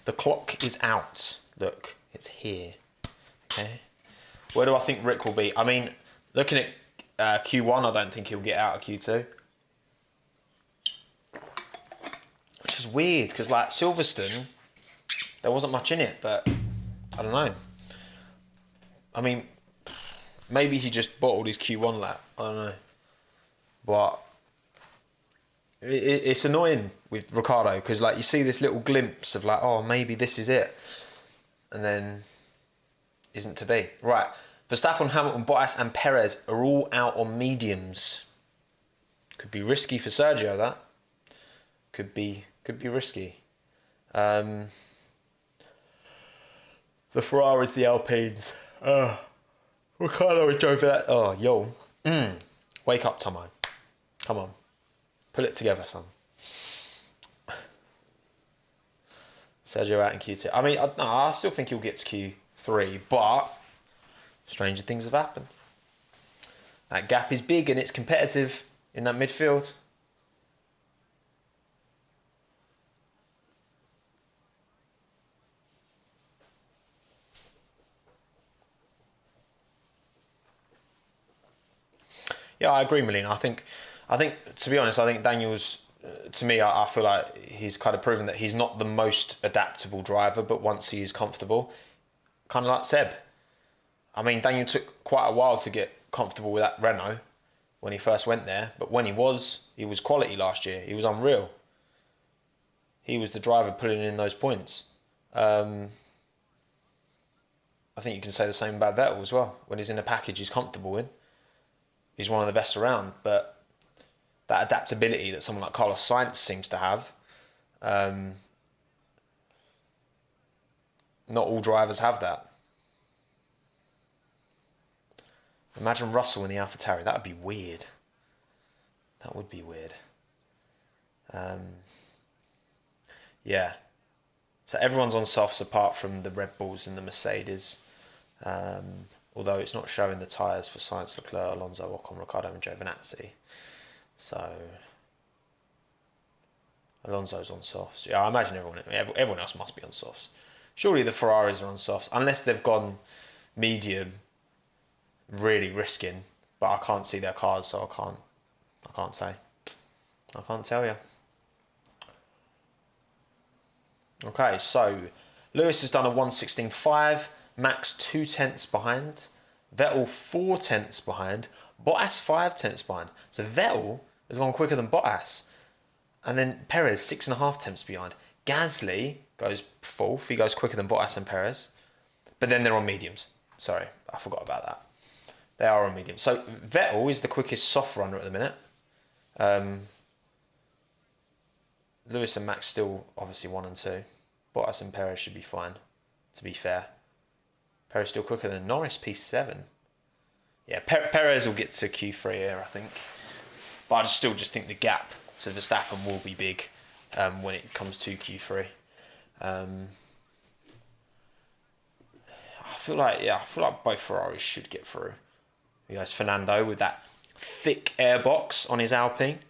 The clock is out. Look, it's here. Okay. Where do I think Rick will be? I mean, looking at Q1, I don't think he'll get out of Q2. Which is weird, because like Silverstone, there wasn't much in it, but I don't know. I mean, maybe he just bottled his Q1 lap. I don't know. But it's annoying with Ricciardo, because like you see this little glimpse of like, oh, maybe this is it, and then isn't to be. Right, Verstappen, Hamilton, Bottas and Perez are all out on mediums. Could be risky for Sergio, that. Could be risky. The Ferraris, the Alpines. Ricciardo drove that. Oh, yo. Wake up, Tommo. Come on. Pull it together, son. Sergio out in Q2. I mean, I still think he'll get to Q3, but stranger things have happened. That gap is big and it's competitive in that midfield. Yeah, I agree, Melina. I think, to be honest, I think Daniel's, to me, I feel like he's kind of proven that he's not the most adaptable driver, but once he is comfortable, kind of like Seb. I mean, Daniel took quite a while to get comfortable with that Renault when he first went there, but when he was quality last year. He was unreal. He was the driver pulling in those points. I think you can say the same about Vettel as well. When he's in a package he's comfortable in, he's one of the best around. But that adaptability that someone like Carlos Sainz seems to have, Not all drivers have that. Imagine Russell in the AlphaTauri. That would be weird. That would be weird. Yeah. So everyone's on softs apart from the Red Bulls and the Mercedes. Although it's not showing the tyres for Sainz, Leclerc, Alonso, Ocon, Ricciardo and Giovinazzi. So Alonso's on softs. Yeah, I imagine everyone else must be on softs. Surely the Ferraris are on softs, unless they've gone medium, really risking. But I can't see their cars, so I can't say. I can't tell you. Okay, so Lewis has done a 1:16.5, Max 2/10 behind, Vettel 4/10 behind, Bottas 5/10 behind. So Vettel has gone quicker than Bottas, and then Perez 6.5 behind. Gasly goes fourth; he goes quicker than Bottas and Perez, but then they're on mediums. Sorry, I forgot about that. They are on mediums. So Vettel is the quickest soft runner at the minute. Lewis and Max still obviously 1 and 2. Bottas and Perez should be fine, to be fair. Perez still quicker than Norris, P7. Yeah, Perez will get to Q3 here, I think. But I still just think the gap to Verstappen will be big when it comes to Q3. I feel like both Ferraris should get through. You guys, Fernando with that thick airbox on his Alpine.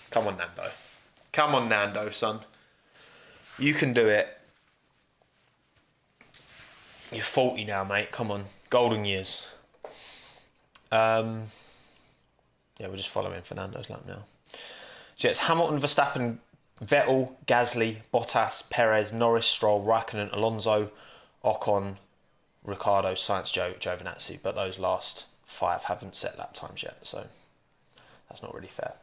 Come on, Nando. Come on, Nando, son. You can do it. You're 40 now, mate. Come on. Golden years. Yeah, we're just following Fernando's lap now. So it's Hamilton, Verstappen, Vettel, Gasly, Bottas, Perez, Norris, Stroll, Raikkonen, Alonso, Ocon, Ricciardo, Sainz, Giovinazzi. But those last 5 haven't set lap times yet, so that's not really fair.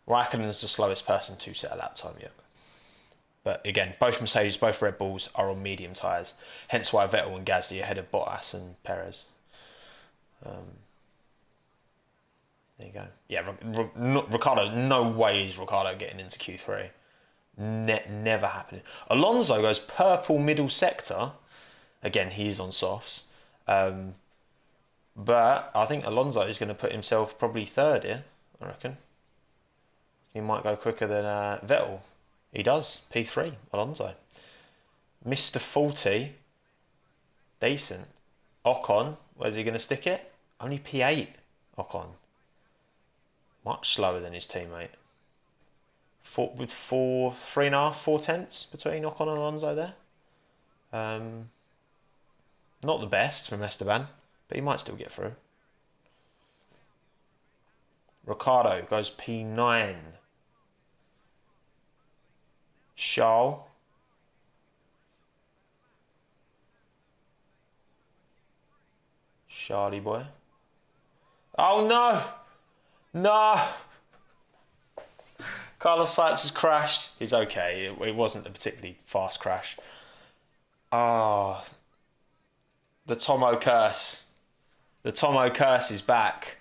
Raikkonen's the slowest person to set a lap time yet. But again, both Mercedes, both Red Bulls are on medium tyres. Hence why Vettel and Gasly are ahead of Bottas and Perez. There you go. Yeah, Ricciardo, no way is Ricciardo getting into Q3. Never happening. Alonso goes purple middle sector. Again, he's on softs. But I think Alonso is going to put himself probably third here, I reckon. He might go quicker than Vettel. He does. P3, Alonso. Mr. 40. Decent. Ocon, where's he going to stick it? Only P8, Ocon. Much slower than his teammate. 3.5, 4/10 between Ocon and Alonso there. Not the best from Esteban, but he might still get through. Ricciardo goes P9. Charles. Charlie boy. Oh no! No! Carlos Sainz has crashed. He's okay. It wasn't a particularly fast crash. Ah. The Tommo curse. The Tommo curse is back.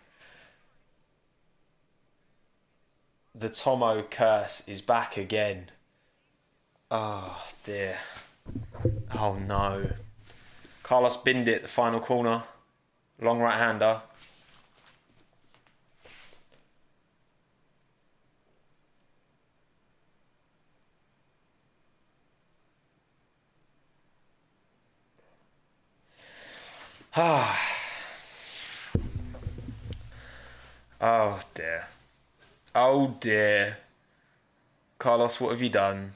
The Tommo curse is back again. Oh dear. Oh no. Carlos binned it, the final corner. Long right hander. Ah. Oh dear. Oh dear. Carlos, what have you done?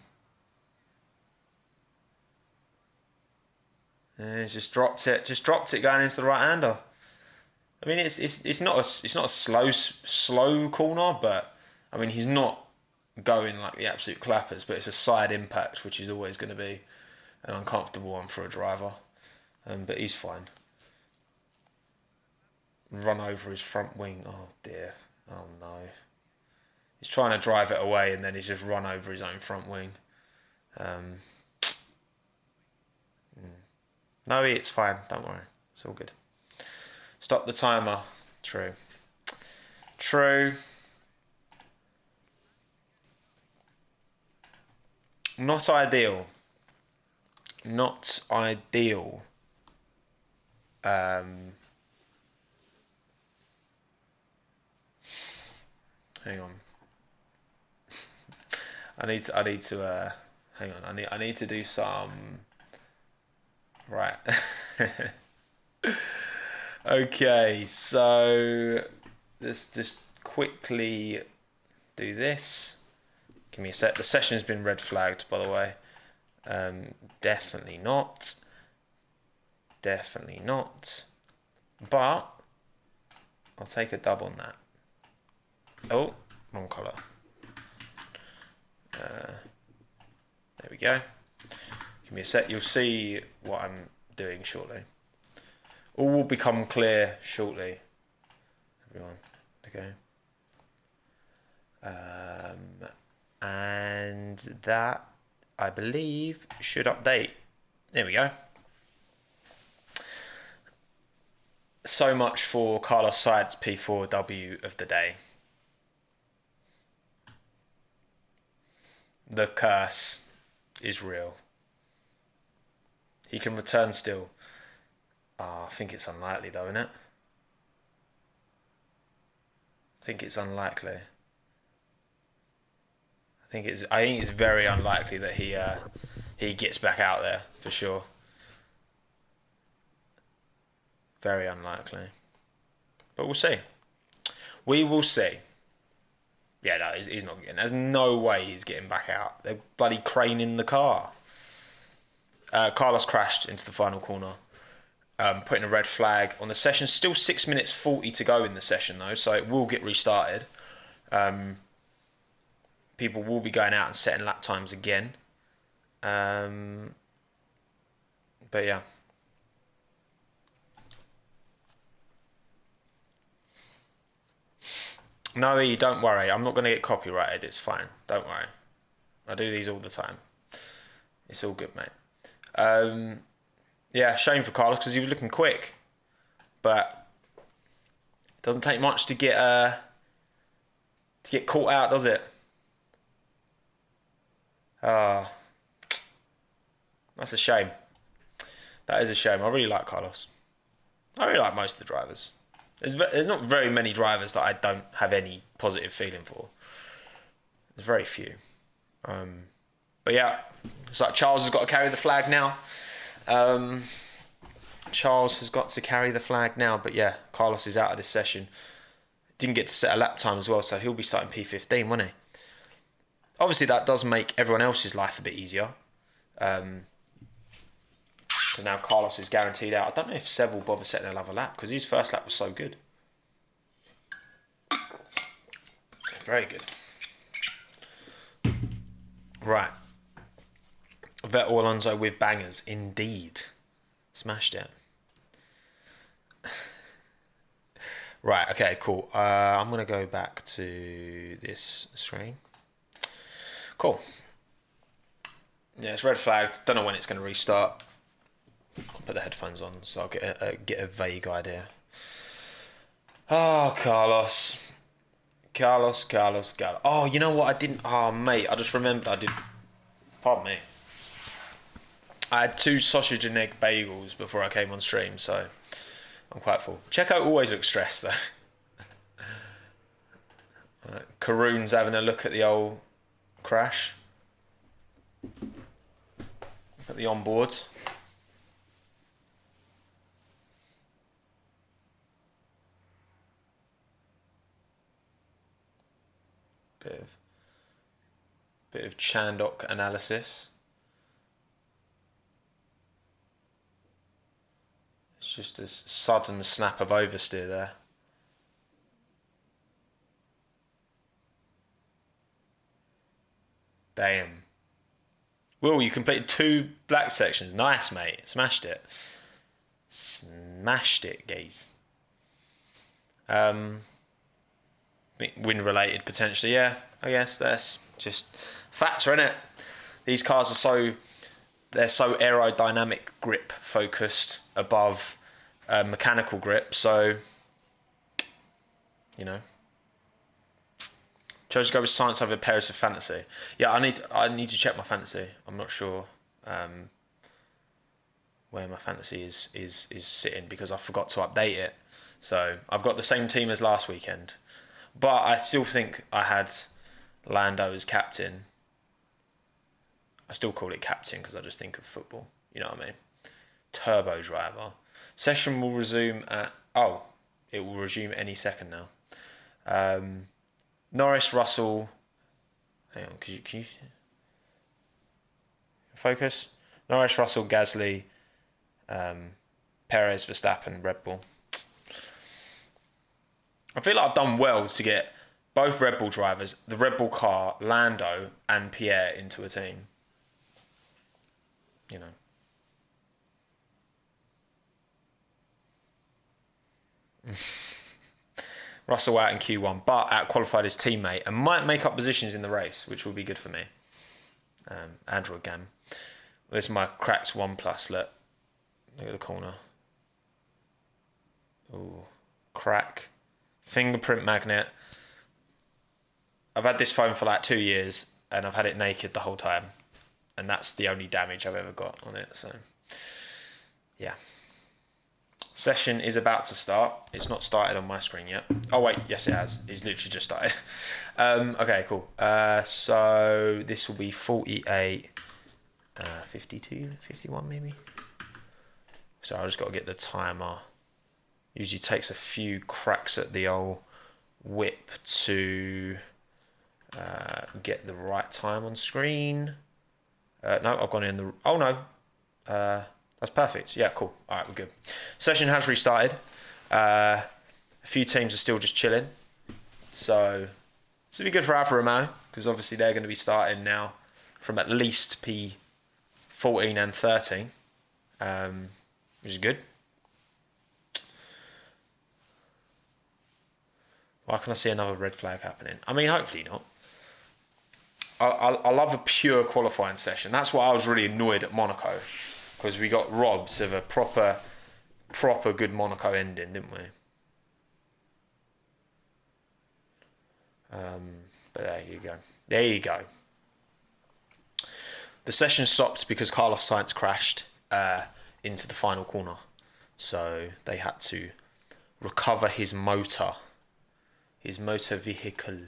Just dropped it. Just dropped it going into the right hander. I mean, it's not a slow corner, but I mean he's not going like the absolute clappers, but it's a side impact, which is always going to be an uncomfortable one for a driver. But he's fine. Run over his front wing. Oh dear. Oh no. He's trying to drive it away and then he's just run over his own front wing. No, it's fine. Don't worry. It's all good. Stop the timer. True. True. Not ideal. Not ideal. Hang on. I need to hang on. I need to do some. Right. Okay, so let's just quickly do this. Give me a sec. The session's been red flagged, by the way. Definitely not. Definitely not. But I'll take a dub on that. Oh, wrong colour. There we go. Give me a sec. You'll see what I'm doing shortly. All will become clear shortly. Everyone, okay. And that, I believe, should update. There we go. So much for Carlos Sainz's P4W of the day. The curse is real. He can return still. I think it's unlikely though, isn't it? I think it's unlikely. I think it's very unlikely that he gets back out there for sure. Very unlikely. But we'll see. We will see. Yeah, no, he's not getting. There's no way he's getting back out. They're bloody craning the car. Carlos crashed into the final corner, putting a red flag on the session. Still 6 minutes 40 to go in the session though, so it will get restarted. People will be going out and setting lap times again. But yeah. No, don't worry. I'm not going to get copyrighted. It's fine. Don't worry. I do these all the time. It's all good, mate. Yeah, shame for Carlos because he was looking quick. But it doesn't take much to get caught out, does it? That's a shame. That is a shame. I really like Carlos. I really like most of the drivers. There's not very many drivers that I don't have any positive feeling for. There's very few. But yeah, it's like Charles has got to carry the flag now. Charles has got to carry the flag now. But yeah, Carlos is out of this session. Didn't get to set a lap time as well, so he'll be starting P15, won't he? Obviously, that does make everyone else's life a bit easier. But now Carlos is guaranteed out. I don't know if Seb will bother setting another lap because his first lap was so good. Very good. Right. Vettel Alonso with bangers. Indeed. Smashed it. Right, okay, cool. I'm going to go back to this screen. Cool. Yeah, it's red flagged. Don't know when it's going to restart. I'll put the headphones on so I'll get a vague idea. Oh, Carlos. Oh, you know what? I didn't... Oh, mate, I just remembered I did... Pardon me. I had 2 sausage and egg bagels before I came on stream, so I'm quite full. Checo always looks stressed, though. Karun's having a look at the old crash. At the onboards. Bit of Chandok analysis. It's just a sudden snap of oversteer there. Damn. Will, you completed 2 black sections. Nice, mate. Smashed it. Smashed it, guys. Win related potentially, yeah. I guess that's just factor, innit? These cars are they're so aerodynamic grip focused above mechanical grip, so you know. Chose to go with science over Paris of fantasy. Yeah, I need to check my fantasy. I'm not sure where my fantasy is sitting because I forgot to update it. So I've got the same team as last weekend, but I still think I had Lando as captain. I still call it captain because I just think of football. You know what I mean? Turbo driver. Session will resume at... Oh, it will resume any second now. Norris, Russell... Hang on, can you focus? Norris, Russell, Gasly, Perez, Verstappen, Red Bull. I feel like I've done well to get both Red Bull drivers, the Red Bull car, Lando and Pierre into a team. You know. Russell out in Q1, but out-qualified his teammate and might make up positions in the race, which will be good for me. Andrew again. This is my cracked OnePlus. Look at the corner. Ooh, crack. Fingerprint magnet. I've had this phone for like 2 years and I've had it naked the whole time. And that's the only damage I've ever got on it. So, yeah. Session is about to start. It's not started on my screen yet. Oh, wait. Yes, it has. It's literally just started. Okay, cool. So this will be 48, 52, 51 maybe. So I just got to get the timer. Usually takes a few cracks at the old whip to get the right time on screen. No, I've gone in the... Oh, no. That's perfect. Yeah, cool. All right, we're good. Session has restarted. A few teams are still just chilling. So this will be good for Alfa Romeo because obviously they're going to be starting now from at least P14 and 13, which is good. Why can I see another red flag happening? I mean, hopefully not. I love a pure qualifying session. That's why I was really annoyed at Monaco. Because we got robbed of a proper good Monaco ending, didn't we? But there you go. There you go. The session stopped because Carlos Sainz crashed into the final corner. So they had to recover his motor vehicle.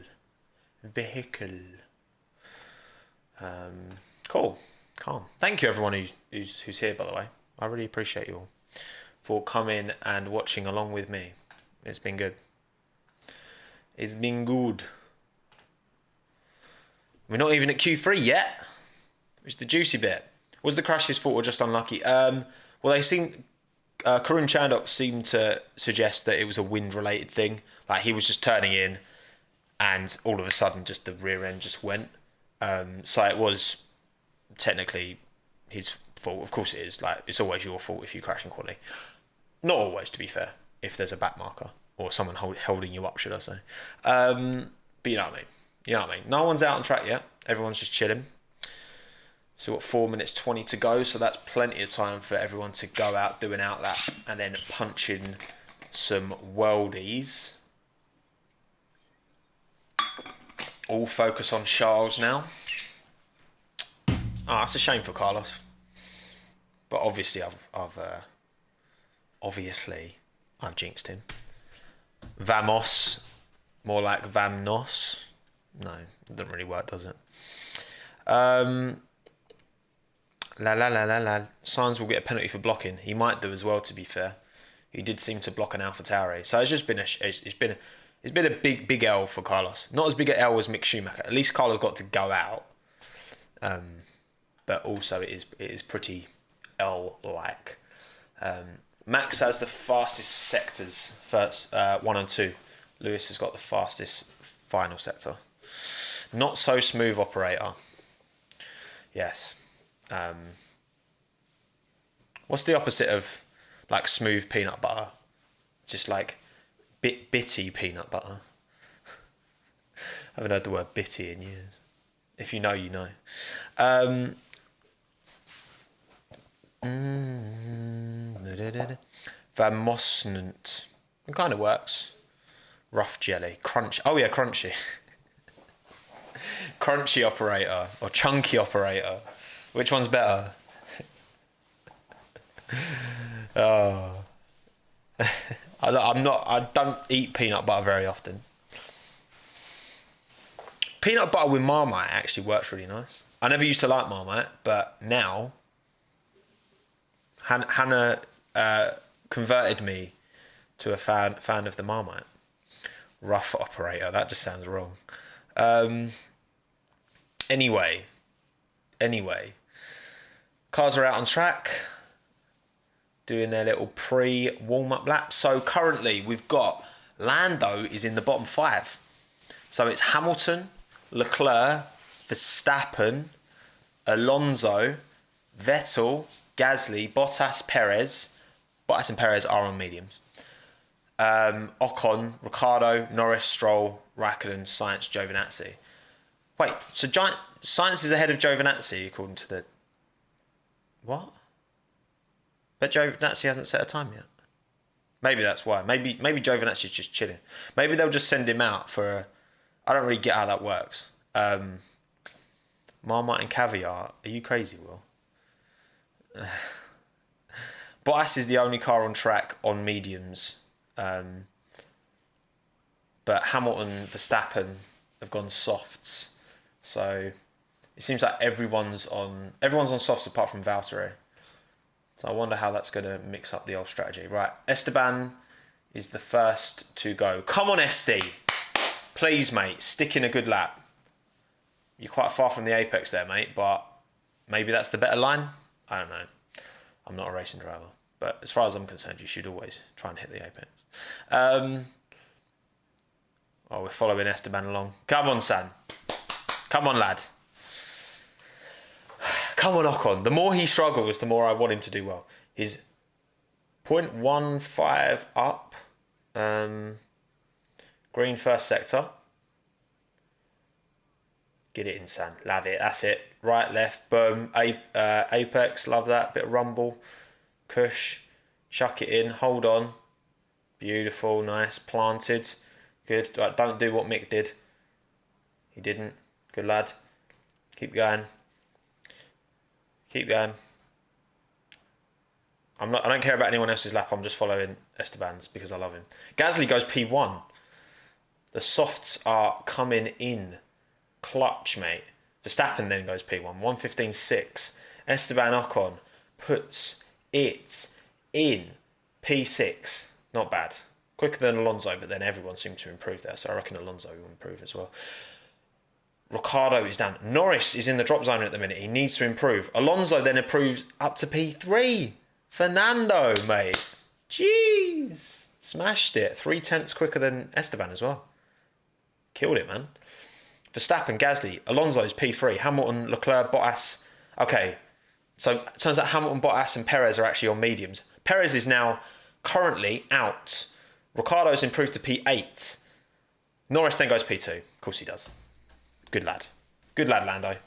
Cool. Calm. Thank you everyone who's here, by the way. I really appreciate you all for coming and watching along with me. It's been good. It's been good. We're not even at Q3 yet. It's the juicy bit. Was the crash his fault or just unlucky? Well, they seem... Karun Chandok seemed to suggest that it was a wind-related thing. Like, he was just turning in and all of a sudden just the rear end just went. So it was... technically his fault. Of course it is. Like, it's always your fault if you crash in quali. Not always, to be fair, if there's a back marker or someone holding you up, should I say. But you know what I mean. You know what I mean. No one's out on track yet. Everyone's just chilling. So we've got 4 minutes 20 to go. So that's plenty of time for everyone to go out, do an outlap, and then punch in some worldies. All focus on Charles now. Ah, it's a shame for Carlos, but obviously I've jinxed him. Vamos, more like Vamnos. No, it doesn't really work, does it? Sainz will get a penalty for blocking. He might do as well. To be fair, he did seem to block an AlphaTauri, so it's just been a big L for Carlos. Not as big an L as Mick Schumacher. At least Carlos got to go out. But also it is pretty L-like. Max has the fastest sectors, first 1 and 2. Lewis has got the fastest final sector. Not so smooth operator. Yes. What's the opposite of like smooth peanut butter? Just like bitty peanut butter. I haven't heard the word bitty in years. If you know, you know. Vermosnant. It kind of works. Rough jelly. Crunch. Oh yeah, crunchy. Crunchy operator or chunky operator. Which one's better? Oh. I don't eat peanut butter very often. Peanut butter with Marmite actually works really nice. I never used to like Marmite, but now Hannah converted me to a fan of the Marmite. Rough operator. That just sounds wrong. Anyway, cars are out on track, doing their little pre-warm-up lap. So currently we've got Lando is in the bottom 5. So it's Hamilton, Leclerc, Verstappen, Alonso, Vettel, Gasly, Bottas, Perez. Bottas and Perez are on mediums. Ocon, Ricciardo, Norris, Stroll, Raikkonen, Sainz, Giovinazzi. Wait, so Sainz is ahead of Giovinazzi according to the... What? But Giovinazzi hasn't set a time yet. Maybe that's why. Maybe Giovinazzi's just chilling. Maybe they'll just send him out for a... I don't really get how that works. Marmite and caviar. Are you crazy, Will? Bottas is the only car on track on mediums. But Hamilton, Verstappen have gone softs. So it seems like everyone's on softs apart from Valtteri. So I wonder how that's going to mix up the old strategy. Right, Esteban is the first to go. Come on, Esty. Please, mate, stick in a good lap. You're quite far from the apex there, mate, but maybe that's the better line. I don't know. I'm not a racing driver. But as far as I'm concerned, you should always try and hit the apex. We're following Esteban along. Come on, San. Come on, lad. Come on, Ocon. The more he struggles, the more I want him to do well. He's 0.15 up. Green first sector. Get it in, San. Love it. That's it. Right, left. Boom. Apex. Love that. Bit of rumble. Cush. Chuck it in. Hold on. Beautiful. Nice. Planted. Good. Right, don't do what Mick did. He didn't. Good lad. Keep going. Keep going. I don't care about anyone else's lap. I'm just following Esteban's because I love him. Gasly goes P1. The softs are coming in. Clutch, mate. Verstappen then goes P1. 1:15.6. Esteban Ocon puts it in P6. Not bad. Quicker than Alonso, but then everyone seemed to improve there. So I reckon Alonso will improve as well. Ricciardo is down. Norris is in the drop zone at the minute. He needs to improve. Alonso then improves up to P3. Fernando, mate. Jeez. Smashed it. 0.3 quicker than Esteban as well. Killed it, man. Verstappen, Gasly, Alonso's P3. Hamilton, Leclerc, Bottas. Okay. So it turns out Hamilton, Bottas and Perez are actually on mediums. Perez is now currently out. Ricciardo's improved to P8. Norris then goes P2. Of course he does. Good lad. Good lad, Lando.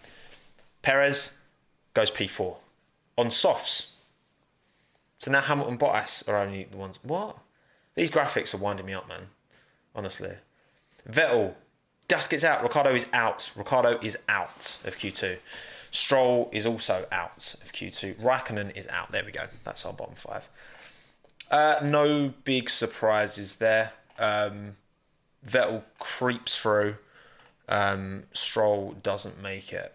Perez goes P4. On softs. So now Hamilton and Bottas are only the ones... What? These graphics are winding me up, man. Honestly. Vettel just gets out. Ricciardo is out. Ricciardo is out of Q2. Stroll is also out of Q2. Raikkonen is out. There we go. That's our bottom 5. No big surprises there. Vettel creeps through. Stroll doesn't make it.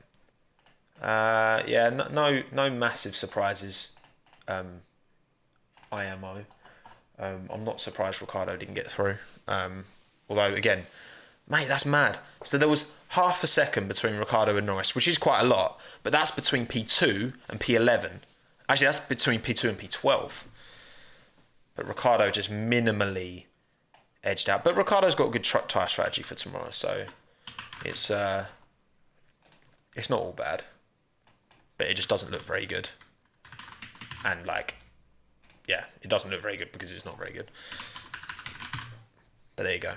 No massive surprises. IMO. I'm not surprised Ricciardo didn't get through. Although again, mate, that's mad. So there was half a second between Ricciardo and Norris, which is quite a lot, but that's between P2 and P11. Actually, that's between P2 and P12. But Ricciardo just minimally edged out. But Ricciardo's got a good tyre strategy for tomorrow, so it's not all bad. But it just doesn't look very good. And it doesn't look very good because it's not very good. But there you go.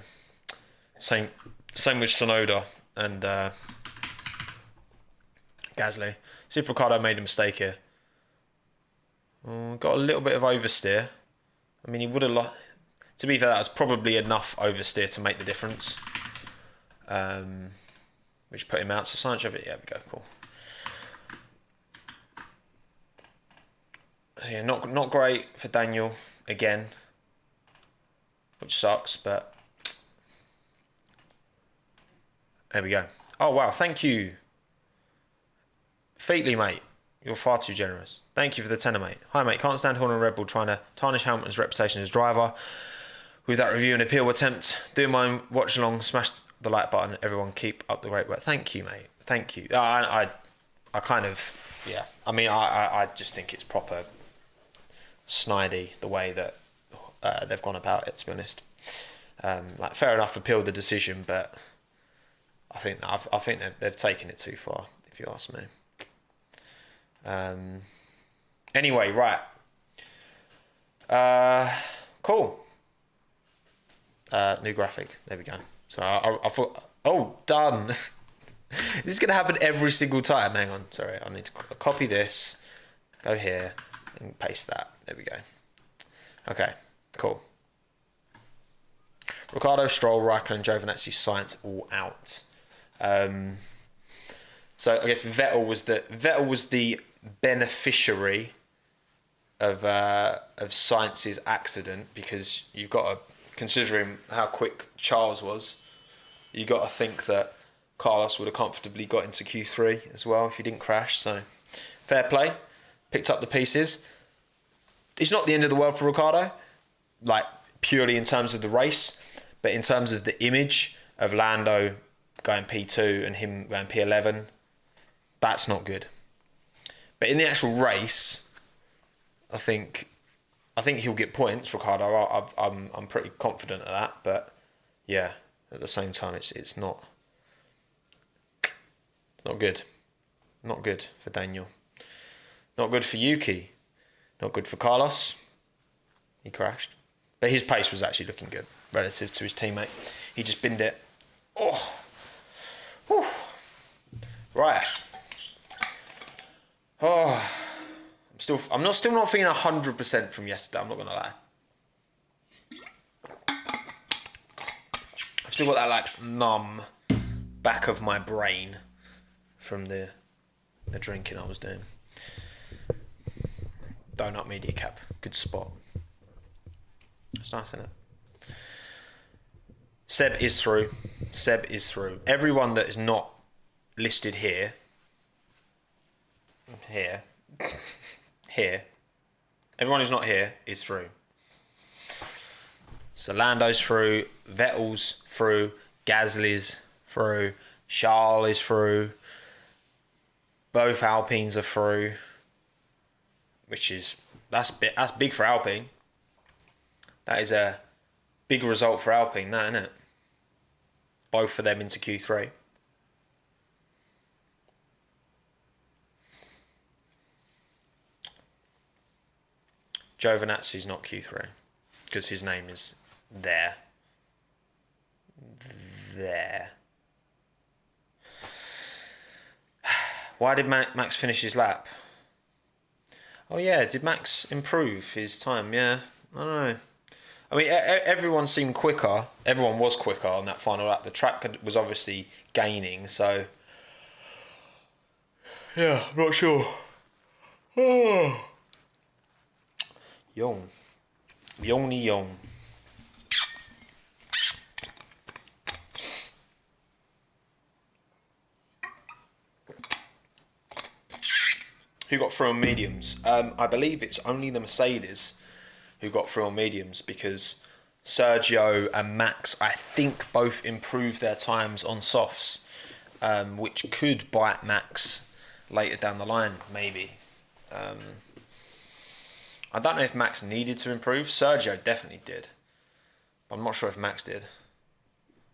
Same with Tsunoda and Gasly. See if Ricciardo made a mistake here. Got a little bit of oversteer. I mean, he would have To be fair, that was probably enough oversteer to make the difference. Which put him out. So Science of it, yeah, we go, cool. So yeah, not great for Daniel again, which sucks, but there we go. Oh wow, thank you, Featly, mate. You're far too generous. Thank you for the tenner, mate. Hi, mate. Can't stand Horn and Red Bull trying to tarnish Hamilton's reputation as driver with that review and appeal attempt. Doing my own watch along. Smash the like button. Everyone, keep up the great work. Thank you, mate. Thank you. I kind of, yeah. I mean, I just think it's proper snidey the way that they've gone about it. To be honest, like fair enough, appeal the decision, but I think they've taken it too far, if you ask me. Anyway, right. Cool. New graphic. There we go. So I thought, oh, done. This is going to happen every single time. Hang on. Sorry. I need to copy this, go here and paste that. There we go. Okay, cool. Ricciardo, Stroll, Raikkonen, Giovinazzi, Sainz all out. So I guess Vettel was the beneficiary of Sainz's accident, because you've got to, considering how quick Charles was, you got to think that Carlos would have comfortably got into Q3 as well if he didn't crash. So fair play, picked up the pieces. It's not the end of the world for Ricciardo, like purely in terms of the race, but in terms of the image of Lando going P2 and him going P11, that's not good. But in the actual race, I think he'll get points, Ricciardo. I'm pretty confident of that. But yeah, at the same time, it's not good. Not good for Daniel. Not good for Yuki. Not good for Carlos. He crashed. But his pace was actually looking good relative to his teammate. He just binned it. Oh. Whew. Right. Oh. I'm still not feeling 100% from yesterday, I'm not gonna lie. I've still got that like numb back of my brain from the drinking I was doing. Donut Media Cap, good spot. It's nice, isn't it? Seb is through. Everyone that is not listed here, everyone who's not here is through. So Lando's through, Vettel's through, Gasly's through, Charles is through, both Alpines are through, which is that's big for Alpine. That is a big result for Alpine, that, isn't it? Both of them into Q3. Giovinazzi's not Q3 because his name is there. Why did Max finish his lap? Oh yeah, did Max improve his time? Yeah, I don't know. I mean, everyone seemed quicker. Everyone was quicker on that final lap. The track was obviously gaining, so yeah, I'm not sure. Oh. Young. Who got through on mediums? I believe it's only the Mercedes who got through on mediums, because Sergio and Max, I think, both improved their times on softs, which could bite Max later down the line, maybe. I don't know if Max needed to improve. Sergio definitely did. I'm not sure if Max did.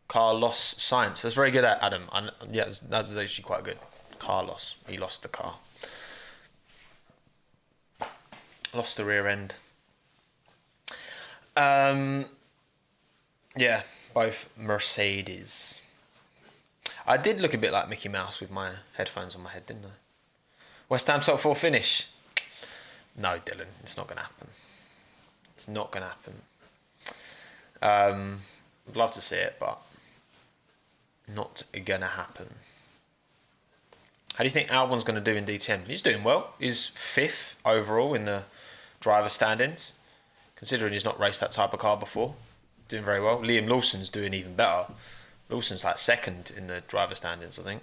Carlos Sainz. That's very good, Adam. Yeah, that's actually quite good. Carlos. He lost the car. Lost the rear end. Yeah, both Mercedes. I did look a bit like Mickey Mouse with my headphones on my head, didn't I? West Ham top 4 finish. No, Dylan, it's not going to happen. It's not going to happen. I'd love to see it, but not gonna happen. How do you think Albon's going to do in DTM? He's doing well. He's 5th overall in the driver standings, considering he's not raced that type of car before. Doing very well. Liam Lawson's doing even better. Lawson's like 2nd in the driver standings, I think.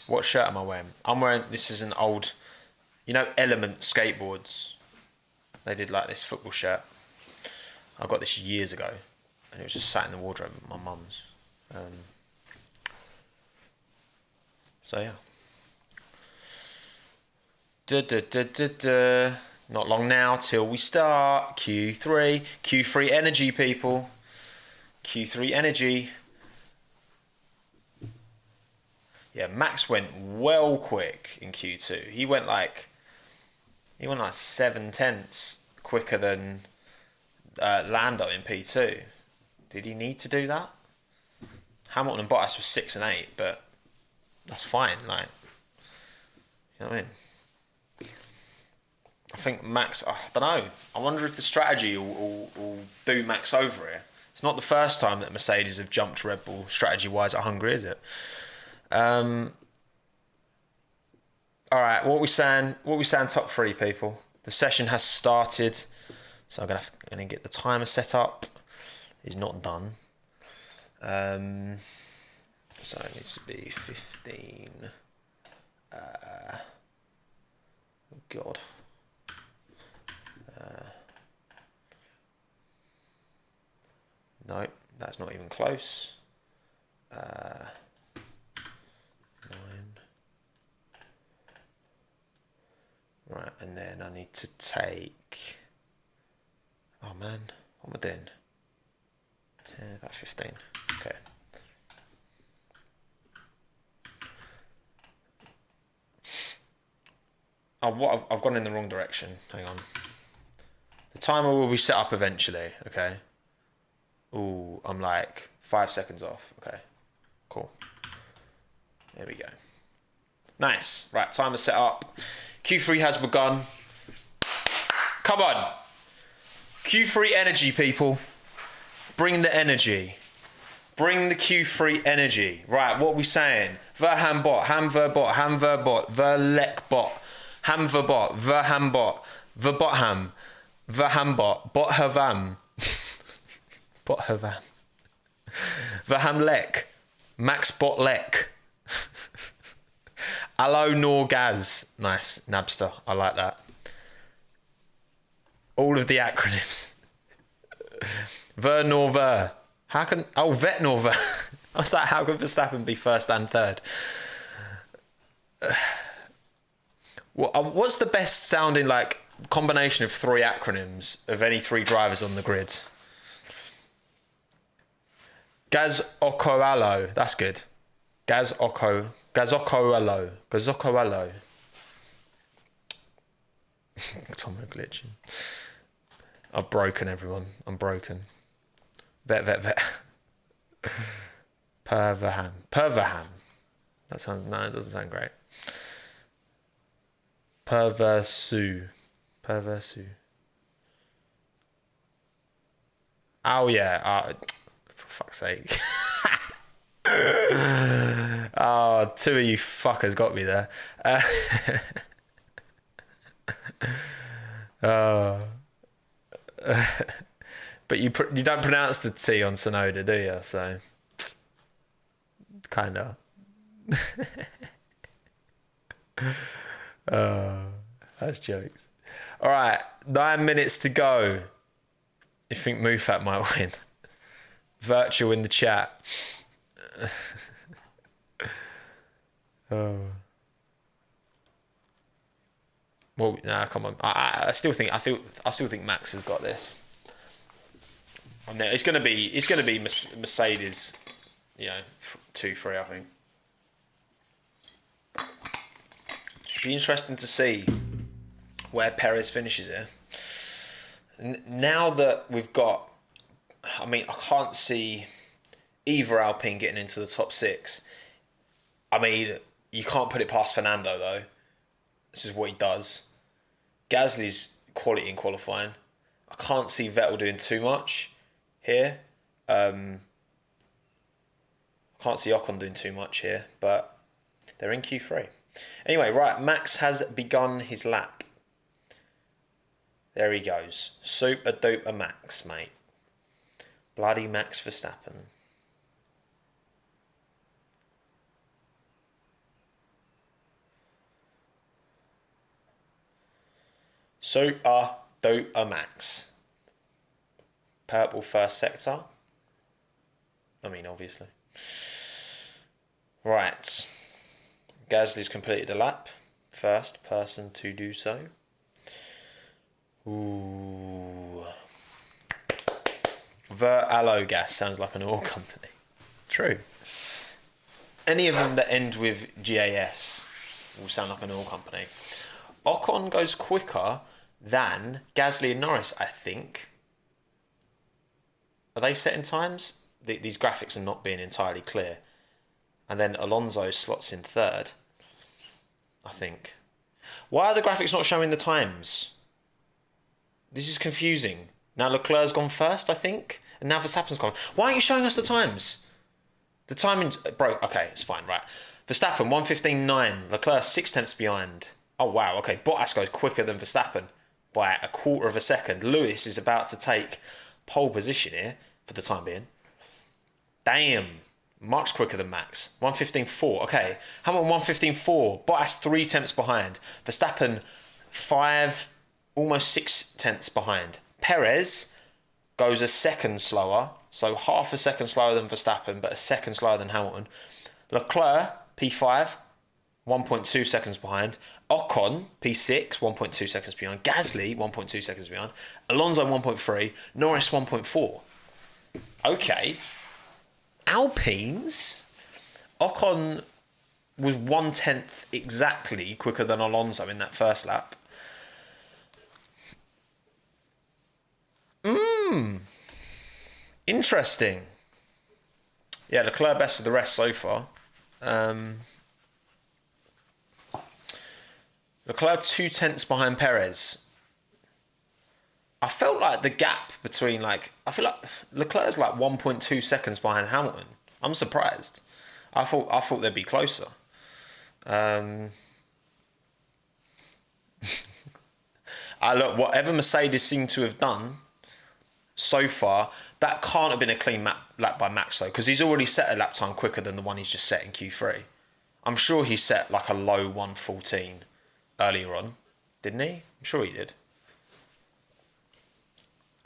What shirt am I wearing? I'm wearing, this is an old, Element skateboards. They did like this football shirt. I got this years ago, and it was just sat in the wardrobe at my mum's. So yeah. Not long now till we start. Q3 energy, people. Q3 energy. Yeah, Max went well quick in Q2. He went like 7/10 quicker than Lando in P2. Did he need to do that? Hamilton and Bottas was 6 and 8, but that's fine. Like, you know what I mean? I think Max, I don't know. I wonder if the strategy will do Max over here. It's not the first time that Mercedes have jumped Red Bull strategy-wise at Hungary, is it? All right, what we saying top 3, people? The session has started, so I'm gonna get the timer set up. It's not done. So it needs to be 15. Oh God. No, that's not even close. 9. Right, and then I need to take. Oh man, what am I doing? 10, about 15. Okay. Oh, I've gone in the wrong direction. Hang on. The timer will be set up eventually. Okay. Ooh, I'm like 5 seconds off. Okay. Cool. There we go. Nice. Right, timer set up. Q3 has begun. Come on. Q3 energy, people. Bring the energy. Bring the Q3 energy. Right, what are we saying? Verham bot, ham verbot, ham verbot, verlek bot, ham verbot, verham bot, verbotham, verham bot, bot havam, bot havam, verham lek, max bot lek, allo nor gaz. Nice, Nabster, I like that. All of the acronyms. Ver nor ver. How can... Oh, vet nor ver. I was like, how can Verstappen be first and third? What's the best sounding like combination of 3 acronyms of any 3 drivers on the grid? Gaz Okoalo. That's good. Gazokoalo. Tommo glitching. I've broken, everyone. I'm broken. Vet. Perverham. That sounds... No, it doesn't sound great. Perversu. Oh, yeah. For fuck's sake. Oh, 2 of you fuckers got me there. But you don't pronounce the T on Sonoda, do you? So, kind of. That's jokes. All right, 9 minutes to go. You think Mufat might win? Virtual in the chat. Oh. Well, nah, come on. I still think Max has got this. It's gonna be Mercedes, 2-3, I think. Be interesting to see where Perez finishes here. Now that we've got, I can't see either Alpine getting into the top 6. You can't put it past Fernando though. This is what he does. Gasly's quality in qualifying. I can't see Vettel doing too much here. I can't see Ocon doing too much here, but they're in Q3. Anyway, right, Max has begun his lap. There he goes. Super duper Max, mate. Bloody Max Verstappen. Super duper Max. Purple first sector. I mean, obviously. Right. Gasly's completed a lap. First person to do so. Ooh. Allo Gas sounds like an oil company. True. Any of them that end with GAS will sound like an oil company. Ocon goes quicker than Gasly and Norris, I think. Are they setting times? These graphics are not being entirely clear. And then Alonso slots in third, I think. Why are the graphics not showing the times? This is confusing. Now Leclerc's gone first, I think, and now Verstappen's gone. Why aren't you showing us the times? The timing's... Bro, okay, it's fine, right. Verstappen, 1:15.9. Leclerc, 6 tenths behind. Oh, wow, okay. Bottas goes quicker than Verstappen by a quarter of a second. Lewis is about to take pole position here for the time being. Damn. Much quicker than Max. 1:15.4. Okay. Hamilton 1:15.4. Bottas 3 tenths behind. Verstappen 5, almost 6 tenths behind. Perez goes a second slower. So half a second slower than Verstappen, but a second slower than Hamilton. Leclerc, P5, 1.2 seconds behind. Ocon, P6, 1.2 seconds behind. Gasly, 1.2 seconds behind. Alonso, 1.3. Norris, 1.4. Okay. Alpines, Ocon was 1/10 exactly quicker than Alonso in that first lap. Interesting. Yeah, Leclerc best of the rest so far. Leclerc 2 tenths behind Perez. I felt like the gap between I feel like Leclerc's like 1.2 seconds behind Hamilton. I'm surprised. I thought they'd be closer. Look, whatever Mercedes seem to have done so far, that can't have been a clean lap by Max though, because he's already set a lap time quicker than the one he's just set in Q3. I'm sure he set like a low 1:14 earlier on, didn't he? I'm sure he did.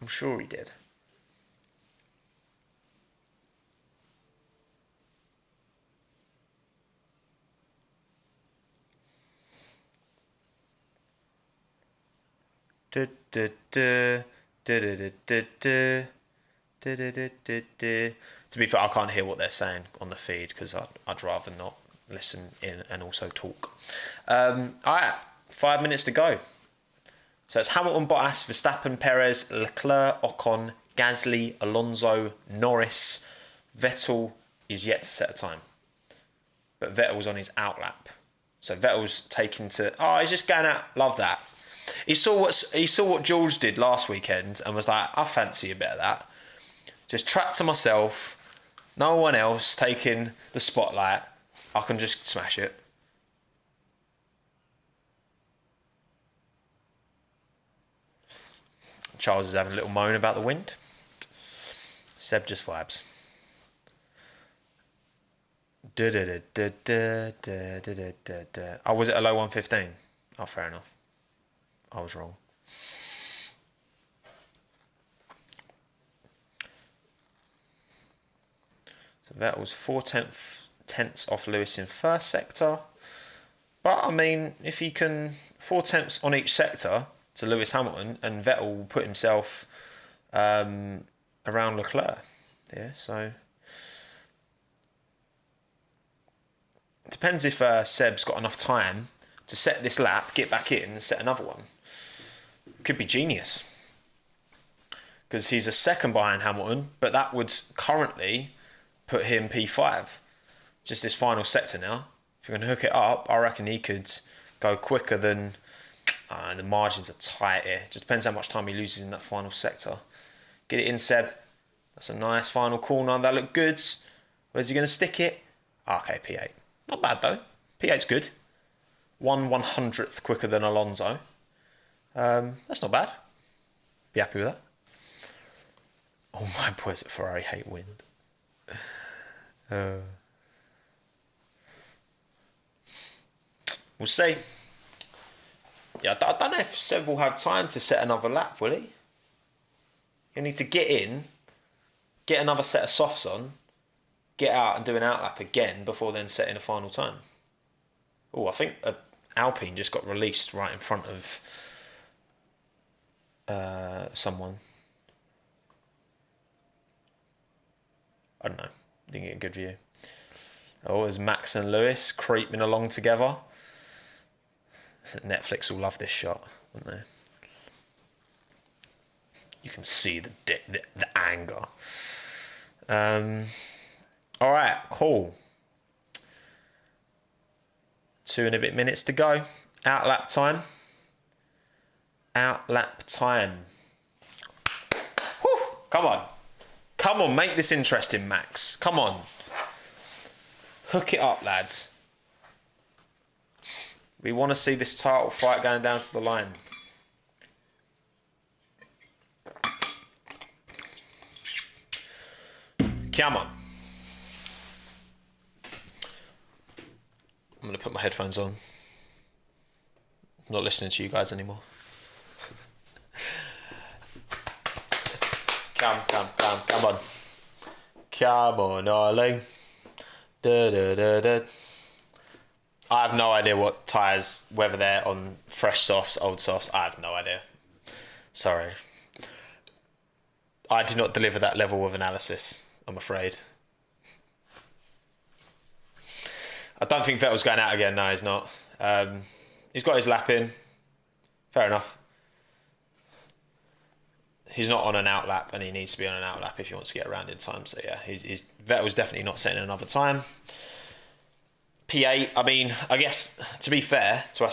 I'm sure he did. To be fair, I can't hear what they're saying on the feed because I'd rather not listen in and also talk. All right, 5 minutes to go. So it's Hamilton, Bottas, Verstappen, Perez, Leclerc, Ocon, Gasly, Alonso, Norris. Vettel is yet to set a time. But Vettel's on his outlap. So Vettel's taken to... Oh, he's just going out. Love that. He saw what George did last weekend and was like, I fancy a bit of that. Just trapped to myself. No one else taking the spotlight. I can just smash it. Charles is having a little moan about the wind. Seb just vibes. Oh, was it a low 1:15? Oh, fair enough. I was wrong. So that was 4 tenths off Lewis in first sector. But, I mean, if he can... 4 tenths on each sector to Lewis Hamilton, and Vettel will put himself around Leclerc. Yeah, so... Depends if Seb's got enough time to set this lap, get back in, and set another one. Could be genius. Because he's a second behind Hamilton, but that would currently put him P5. Just this final sector now. If you're going to hook it up, I reckon he could go quicker than... the margins are tight here. Just depends how much time he loses in that final sector. Get it in, Seb. That's a nice final corner. That looked good. Where's he going to stick it? Okay, P8. Not bad though. P8's good. 1/100th quicker than Alonso. That's not bad. Be happy with that. All my boys at Ferrari hate wind. We'll see. Yeah, I don't know if Seb will have time to set another lap, will he? He'll need to get in, get another set of softs on, get out and do an outlap again before then setting a final time. Oh, I think Alpine just got released right in front of someone. I don't know. Didn't get a good view. Oh, there's Max and Lewis creeping along together. Netflix will love this shot, won't they? You can see the anger. All right, cool. 2 and a bit minutes to go. Outlap time. Outlap time. Whew, come on. Come on, make this interesting, Max. Come on. Hook it up, lads. We want to see this title fight going down to the line. Come on. I'm going to put my headphones on. I'm not listening to you guys anymore. Come on. Come on, Ollie. I have no idea what tyres, whether they're on fresh softs, old softs. I have no idea. Sorry. I do not deliver that level of analysis, I'm afraid. I don't think Vettel's going out again. No, he's not. He's got his lap in. Fair enough. He's not on an outlap, and he needs to be on an outlap if he wants to get around in time. So yeah, Vettel's definitely not setting another time. P8. I mean, I guess to be fair to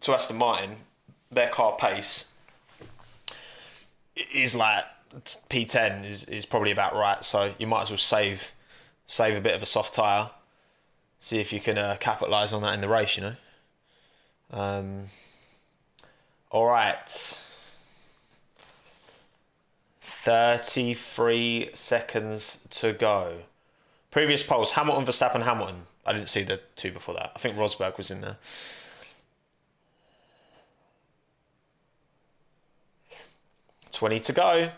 Aston Martin, their car pace is like P10 is probably about right. So you might as well save a bit of a soft tyre. See if you can capitalise on that in the race. You know. All right. 33 seconds to go. Previous polls, Hamilton, Verstappen, Hamilton. I didn't see the two before that. I think Rosberg was in there. $20 to go.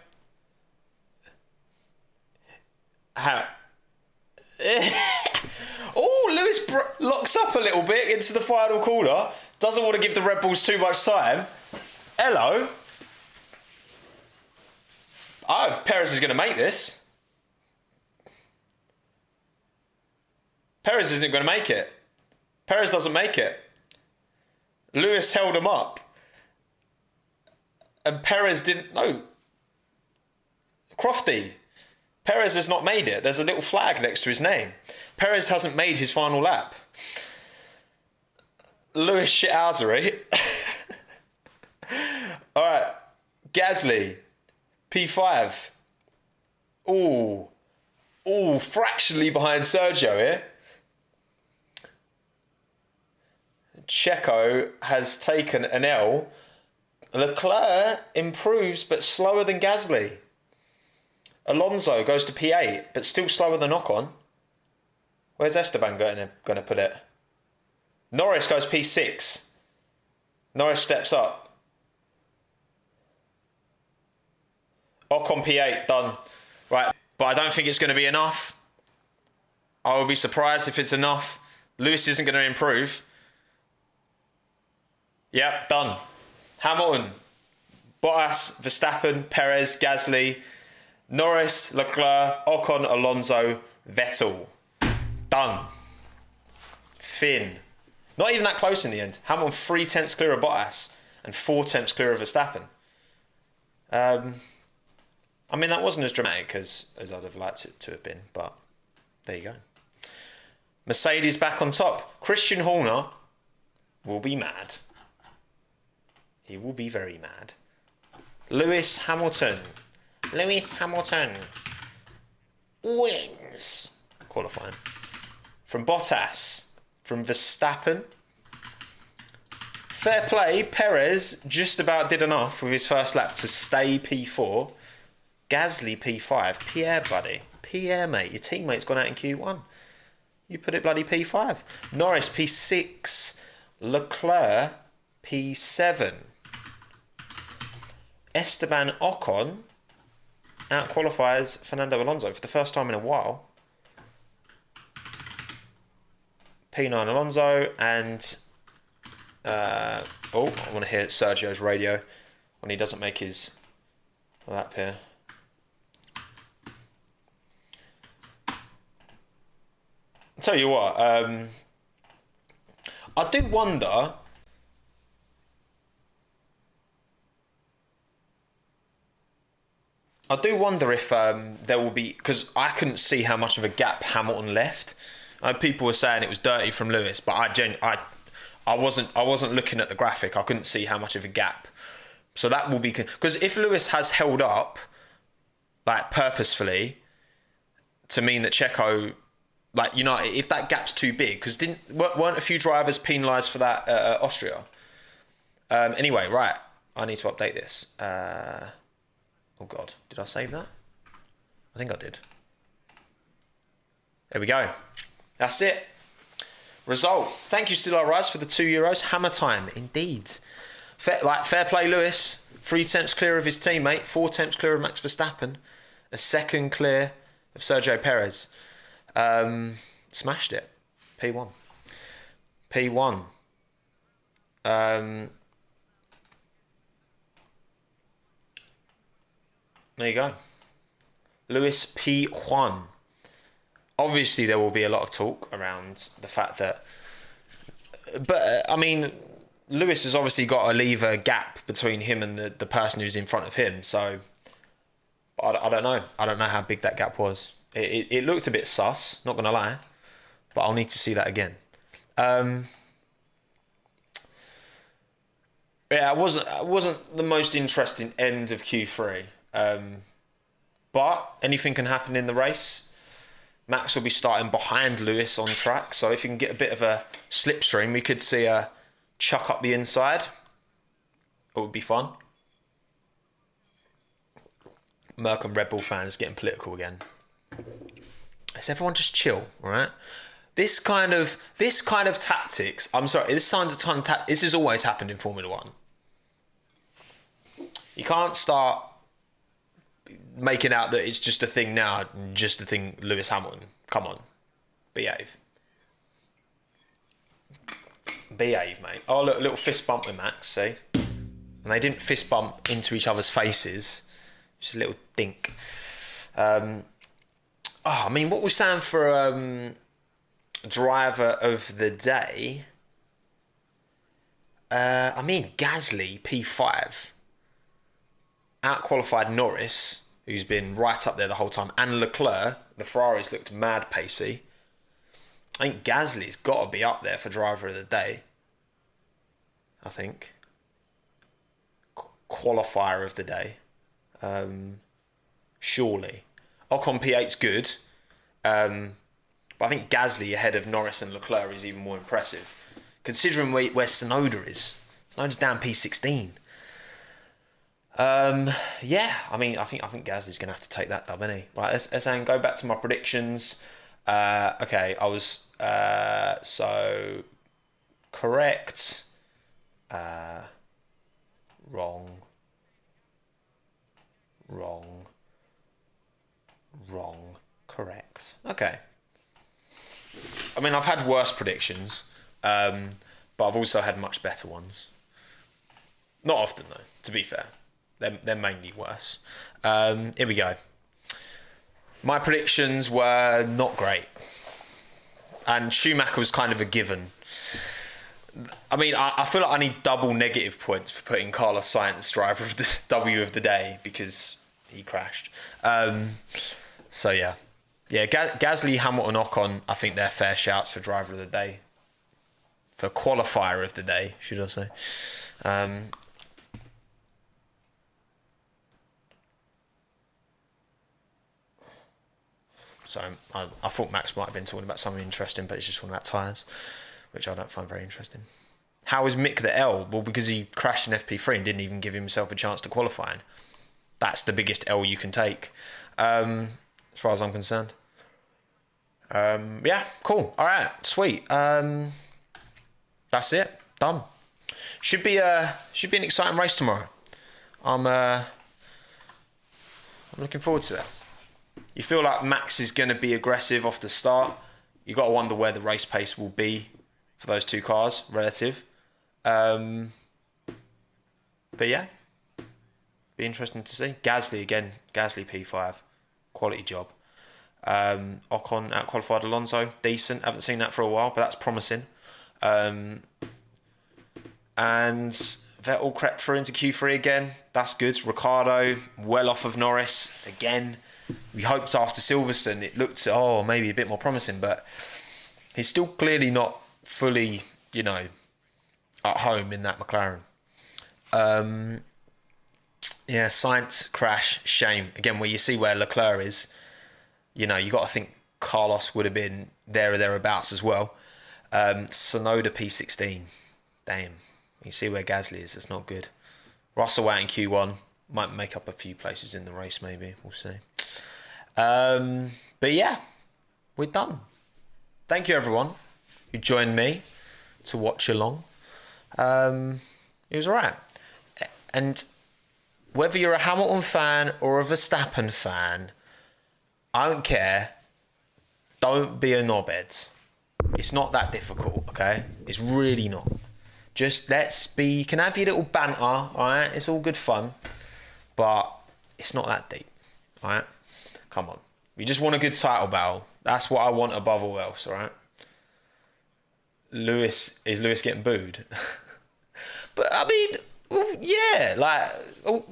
Oh, Lewis locks up a little bit into the final corner. Doesn't want to give the Red Bulls too much time. Hello. Oh, Perez is going to make this. Perez isn't going to make it. Perez doesn't make it. Lewis held him up. And Perez didn't... No. Crofty. Perez has not made it. There's a little flag next to his name. Perez hasn't made his final lap. Lewis shithousery. All right. Gasly. P5. Ooh, fractionally behind Sergio here. Checo has taken an L. Leclerc improves, but slower than Gasly. Alonso goes to P8, but still slower than Ocon. Where's Esteban going to put it? Norris goes P6. Norris steps up. Ocon P8, done. Right, but I don't think it's going to be enough. I will be surprised if it's enough. Lewis isn't going to improve. Yep, done. Hamilton, Bottas, Verstappen, Perez, Gasly, Norris, Leclerc, Ocon, Alonso, Vettel. Done. Finn. Not even that close in the end. Hamilton 3/10 clear of Bottas and 4/10 clear of Verstappen. I mean, that wasn't as dramatic as I'd have liked it to have been, but there you go. Mercedes back on top. Christian Horner will be mad. He will be very mad. Lewis Hamilton. Lewis Hamilton wins qualifying. From Bottas. From Verstappen. Fair play, Perez just about did enough with his first lap to stay P4. Gasly P5. Pierre, buddy. Pierre, mate. Your teammate's gone out in Q1. You put it bloody P5. Norris P6. Leclerc P7. Esteban Ocon outqualifies Fernando Alonso for the first time in a while. P9 Alonso and... I want to hear Sergio's radio when he doesn't make his lap here. I'll tell you what, I do wonder... if there will be... Because I couldn't see how much of a gap Hamilton left. People were saying it was dirty from Lewis, but I wasn't looking at the graphic. I couldn't see how much of a gap. So that will be... Because if Lewis has held up, like, purposefully, to mean that Checo... Like, you know, if that gap's too big... Because weren't a few drivers penalised for that at Austria? Anyway, right. I need to update this. Oh, God. Did I save that? I think I did. There we go. That's it. Result. Thank you, Still Rise, for the €2. Hammer time, indeed. Fair play, Lewis. 3 tenths clear of his teammate. 4 tenths clear of Max Verstappen. A second clear of Sergio Perez. Smashed it. P1. P1. There you go. Lewis P1. Obviously, there will be a lot of talk around the fact that... But, I mean, Lewis has obviously got to leave a gap between him and the person who's in front of him. So, I don't know. I don't know how big that gap was. It looked a bit sus, not going to lie. But I'll need to see that again. Yeah, it wasn't the most interesting end of Q3. But anything can happen in the race. Max will be starting behind Lewis on track, so if he can get a bit of a slipstream, we could see a chuck up the inside. It would be fun. Merc and Red Bull fans getting political again. Let's everyone just chill, all right? This kind of tactics. I'm sorry. This has always happened in Formula One. You can't start making out that it's just a thing now, just a thing. Lewis Hamilton, come on, behave, mate. Oh, look, a little fist bump with Max. See, and they didn't fist bump into each other's faces. Just a little dink. I mean, what we're saying for driver of the day. I mean, Gasly P5 outqualified Norris, who's been right up there the whole time, and Leclerc. The Ferraris looked mad pacey. I think Gasly's got to be up there for driver of the day. I think. Qualifier of the day. Surely. Ocon P8's good. But I think Gasly ahead of Norris and Leclerc is even more impressive. Considering where Tsunoda is. Tsunoda's down P16. Yeah, I mean, I think Gasly's going to have to take that dub, isn't he? Right, let's go back to my predictions. Okay, I was so correct, wrong, correct. Okay. I mean, I've had worse predictions, but I've also had much better ones. Not often, though, to be fair. They're mainly worse. Here we go. My predictions were not great. And Schumacher was kind of a given. I mean, I feel like I need double negative points for putting Carlos Sainz driver of the W of the day because he crashed. So, yeah. Yeah, Gasly, Hamilton, Ocon, I think they're fair shouts for driver of the day. For qualifier of the day, should I say. So I thought Max might have been talking about something interesting, but he's just talking about tyres, which I don't find very interesting. How is Mick the L? Well, because he crashed in FP3 and didn't even give himself a chance to qualify. That's the biggest L you can take, as far as I'm concerned. Yeah, cool. All right, sweet. That's it. Done. Should be an exciting race tomorrow. I'm looking forward to it. You feel like Max is going to be aggressive off the start. You got to wonder where the race pace will be for those two cars, relative. But yeah, be interesting to see. Gasly again. Gasly P5, quality job. Ocon out-qualified Alonso, decent. Haven't seen that for a while, but that's promising. And Vettel crept through into Q3 again. That's good. Ricciardo, well off of Norris again. We hoped after Silverstone it looked, maybe a bit more promising, but he's still clearly not fully, at home in that McLaren. Sainz crash, shame. Again, where you see where Leclerc is, you got to think Carlos would have been there or thereabouts as well. Sonoda P16, damn. You see where Gasly is, it's not good. Russell out in Q1, might make up a few places in the race maybe, we'll see. But yeah, we're done. Thank you everyone who joined me to watch along. It was alright. And whether you're a Hamilton fan or a Verstappen fan, I don't care. Don't be a knobhead. It's not that difficult, okay? It's really not. Just you can have your little banter, alright? It's all good fun. But it's not that deep, alright? Come on. We just want a good title battle. That's what I want above all else, alright? Is Lewis getting booed? But I mean, yeah,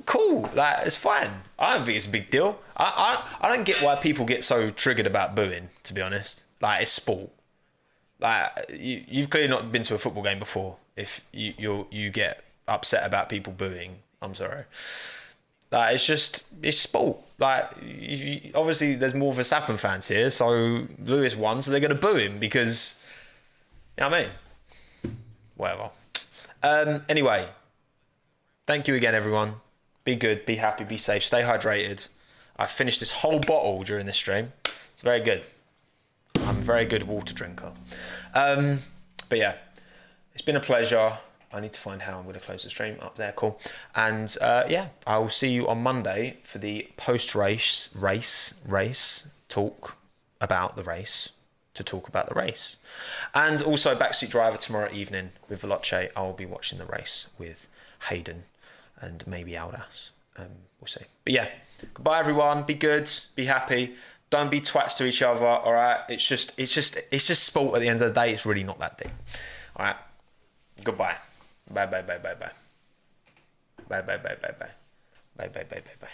cool. It's fine. I don't think it's a big deal. I don't get why people get so triggered about booing, to be honest. It's sport. You've clearly not been to a football game before if you get upset about people booing. I'm sorry. It's sport. Obviously there's more Verstappen fans here, so Lewis won, so they're going to boo him because, you know what I mean? Whatever. Anyway, thank you again, everyone. Be good, be happy, be safe, stay hydrated. I finished this whole bottle during this stream. It's very good. I'm a very good water drinker. But yeah, it's been a pleasure. I need to find how I'm going to close the stream up there. Cool. And I will see you on Monday for the post-race talk about the race. To talk about the race. And also Backseat Driver tomorrow evening with Veloce. I'll be watching the race with Hayden and maybe Aldas. We'll see. But yeah, goodbye everyone. Be good. Be happy. Don't be twats to each other. All right. It's just sport at the end of the day. It's really not that deep. All right. Goodbye. Bye. Bye. Bye. Bye. Bye. Bye. Bye. Bye. Bye. Bye. Bye. Bye. Bye. Bye.